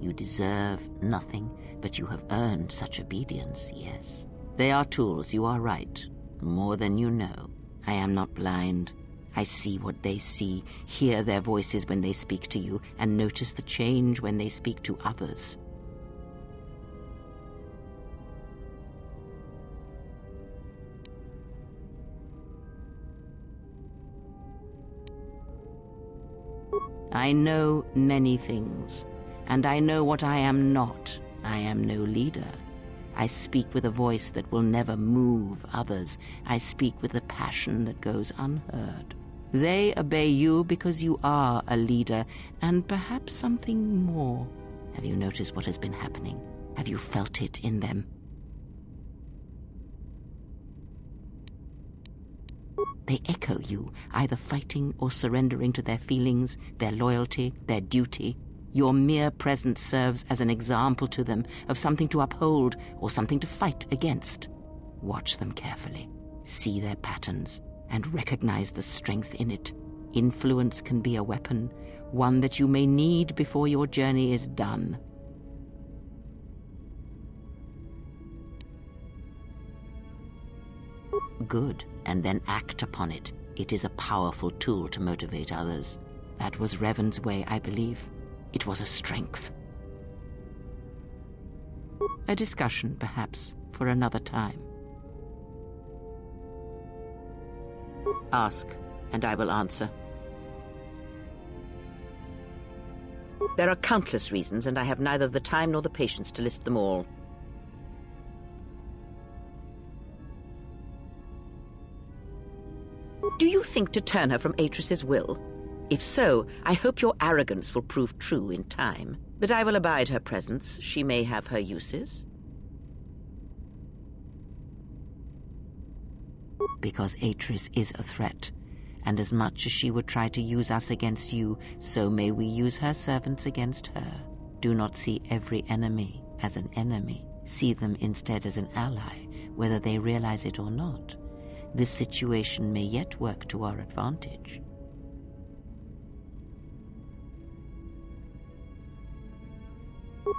You deserve nothing, but you have earned such obedience, yes. They are tools, you are right. More than you know. I am not blind. I see what they see, hear their voices when they speak to you, and notice the change when they speak to others. I know many things. And I know what I am not. I am no leader. I speak with a voice that will never move others. I speak with a passion that goes unheard. They obey you because you are a leader, and perhaps something more. Have you noticed what has been happening? Have you felt it in them? They echo you, either fighting or surrendering to their feelings, their loyalty, their duty. Your mere presence serves as an example to them of something to uphold or something to fight against. Watch them carefully, see their patterns, and recognize the strength in it. Influence can be a weapon, one that you may need before your journey is done. Good, and then act upon it. It is a powerful tool to motivate others. That was Revan's way, I believe. It was a strength. A discussion, perhaps, for another time. Ask, and I will answer. There are countless reasons, and I have neither the time nor the patience to list them all. Do you think to turn her from Atris's will? If so, I hope your arrogance will prove true in time. But I will abide her presence. She may have her uses. Because Atris is a threat, and as much as she would try to use us against you, so may we use her servants against her. Do not see every enemy as an enemy. See them instead as an ally, whether they realize it or not. This situation may yet work to our advantage.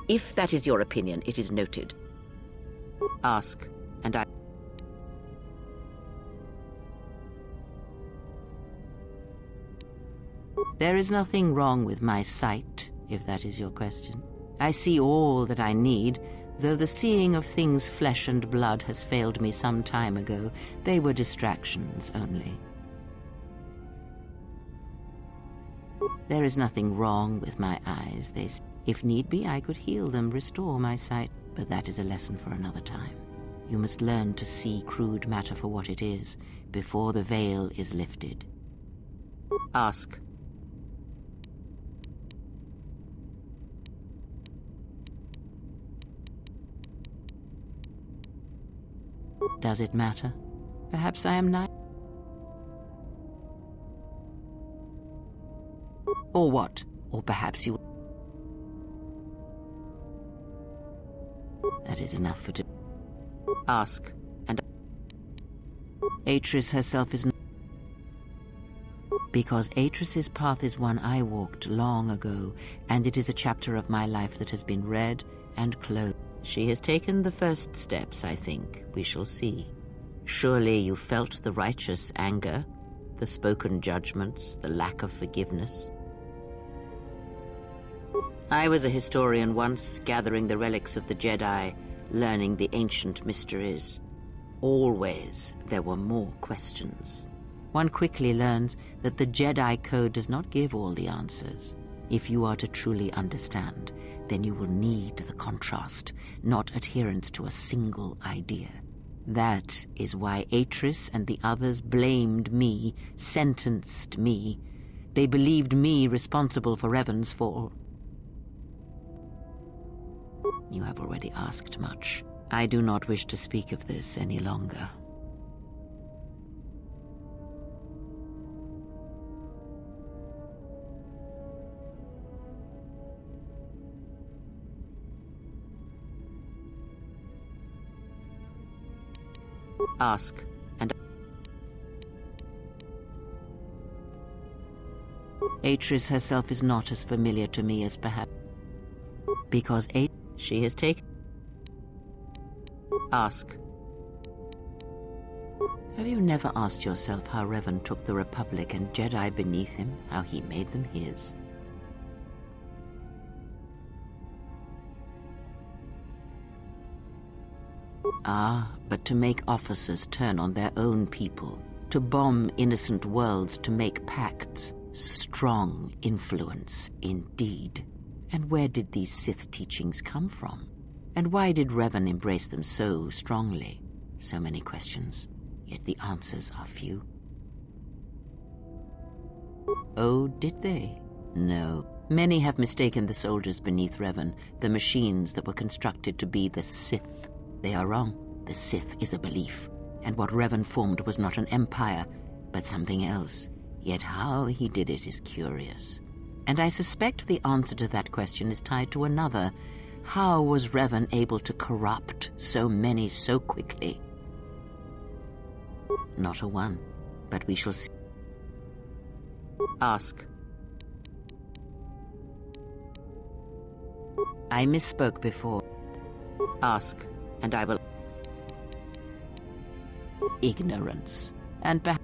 If that is your opinion, it is noted. Ask, and I... There is nothing wrong with my sight, if that is your question. I see all that I need, though the seeing of things flesh and blood has failed me some time ago. They were distractions only. There is nothing wrong with my eyes. If need be, I could heal them, restore my sight, but that is a lesson for another time. You must learn to see crude matter for what it is, before the veil is lifted. Ask. Does it matter? Perhaps I am not. Or what? Or perhaps you... That is enough for today. Ask, and... Atris herself is not... Because Atris's path is one I walked long ago, and it is a chapter of my life that has been read and closed. She has taken the first steps, I think. We shall see. Surely you felt the righteous anger, the spoken judgments, the lack of forgiveness. I was a historian once, gathering the relics of the Jedi, learning the ancient mysteries. Always there were more questions. One quickly learns that the Jedi Code does not give all the answers. If you are to truly understand, then you will need the contrast, not adherence to a single idea. That is why Atris and the others blamed me, sentenced me. They believed me responsible for Revan's fall. You have already asked much. I do not wish to speak of this any longer. Ask, and... Atris herself is not as familiar to me as perhaps... Because she has taken... Ask. Have you never asked yourself how Revan took the Republic and Jedi beneath him, how he made them his? Ah, but to make officers turn on their own people, to bomb innocent worlds, to make pacts. Strong influence, indeed. And where did these Sith teachings come from? And why did Revan embrace them so strongly? So many questions, yet the answers are few. Oh, did they? No. Many have mistaken the soldiers beneath Revan, the machines that were constructed to be the Sith. They are wrong. The Sith is a belief, and what Revan formed was not an empire, but something else. Yet how he did it is curious. And I suspect the answer to that question is tied to another. How was Revan able to corrupt so many so quickly? Not a one, but we shall see. Ask. I misspoke before. Ask, and I will. Ignorance, and perhaps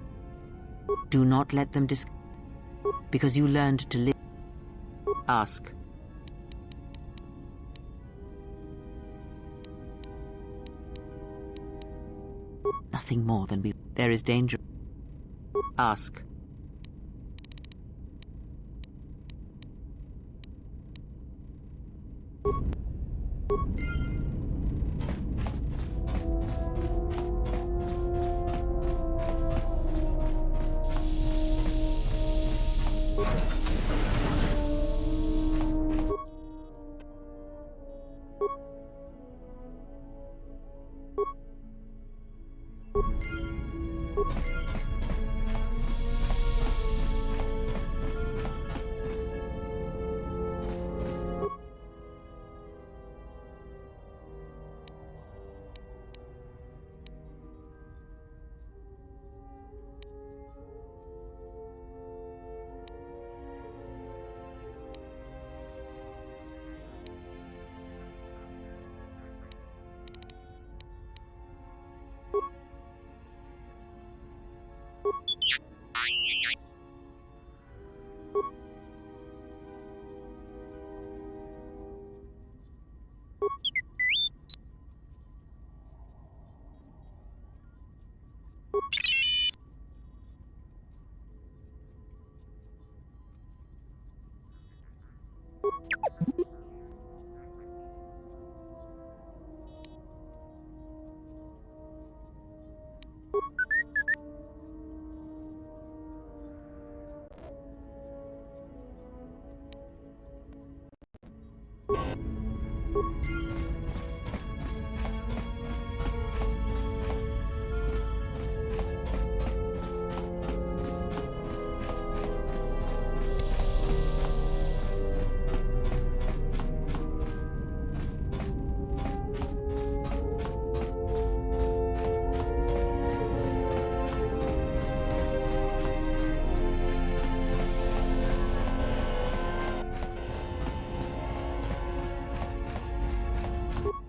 do not let them because you learned to live. Ask. Nothing more than we. There is danger. Ask.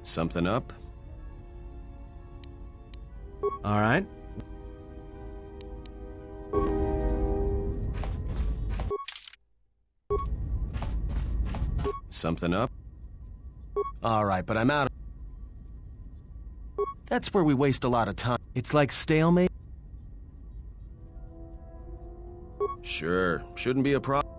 Something up? All right. Something up? All right, but I'm out. That's where we waste a lot of time. It's like stalemate. Sure, shouldn't be a problem.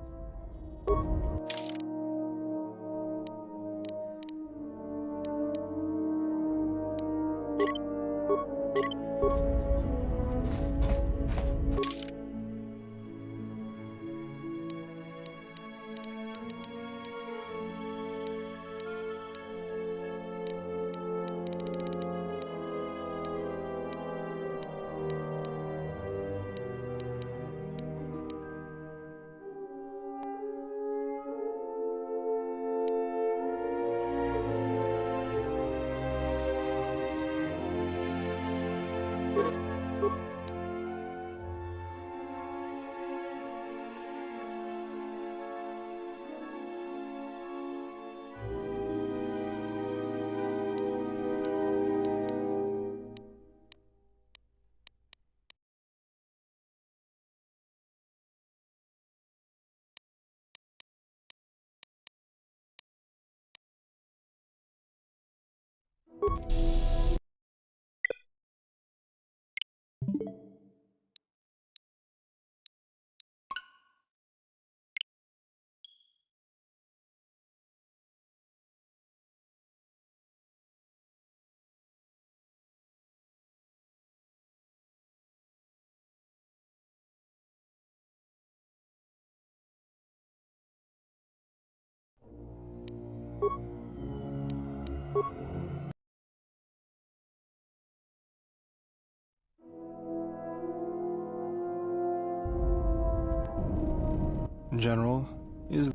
General, is...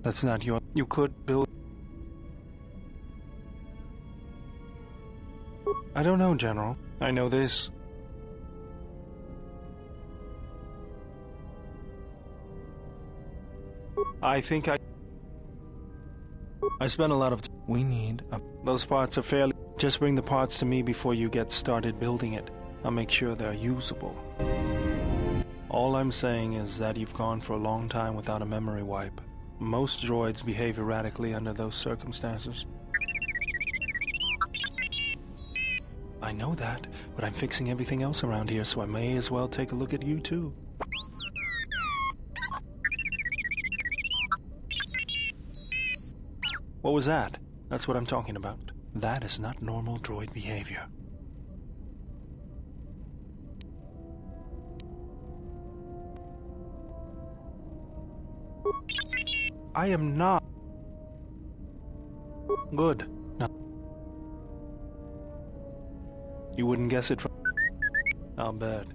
That's not your... You could build... I don't know, General. I know this. I think I spent a lot of... We need... Those parts are fairly... Just bring the parts to me before you get started building it. I'll make sure they're usable. All I'm saying is that you've gone for a long time without a memory wipe. Most droids behave erratically under those circumstances. I know that, but I'm fixing everything else around here, so I may as well take a look at you too. What was that? That's what I'm talking about. That is not normal droid behavior. I am not. Good. No. You wouldn't guess it from... I'll bet.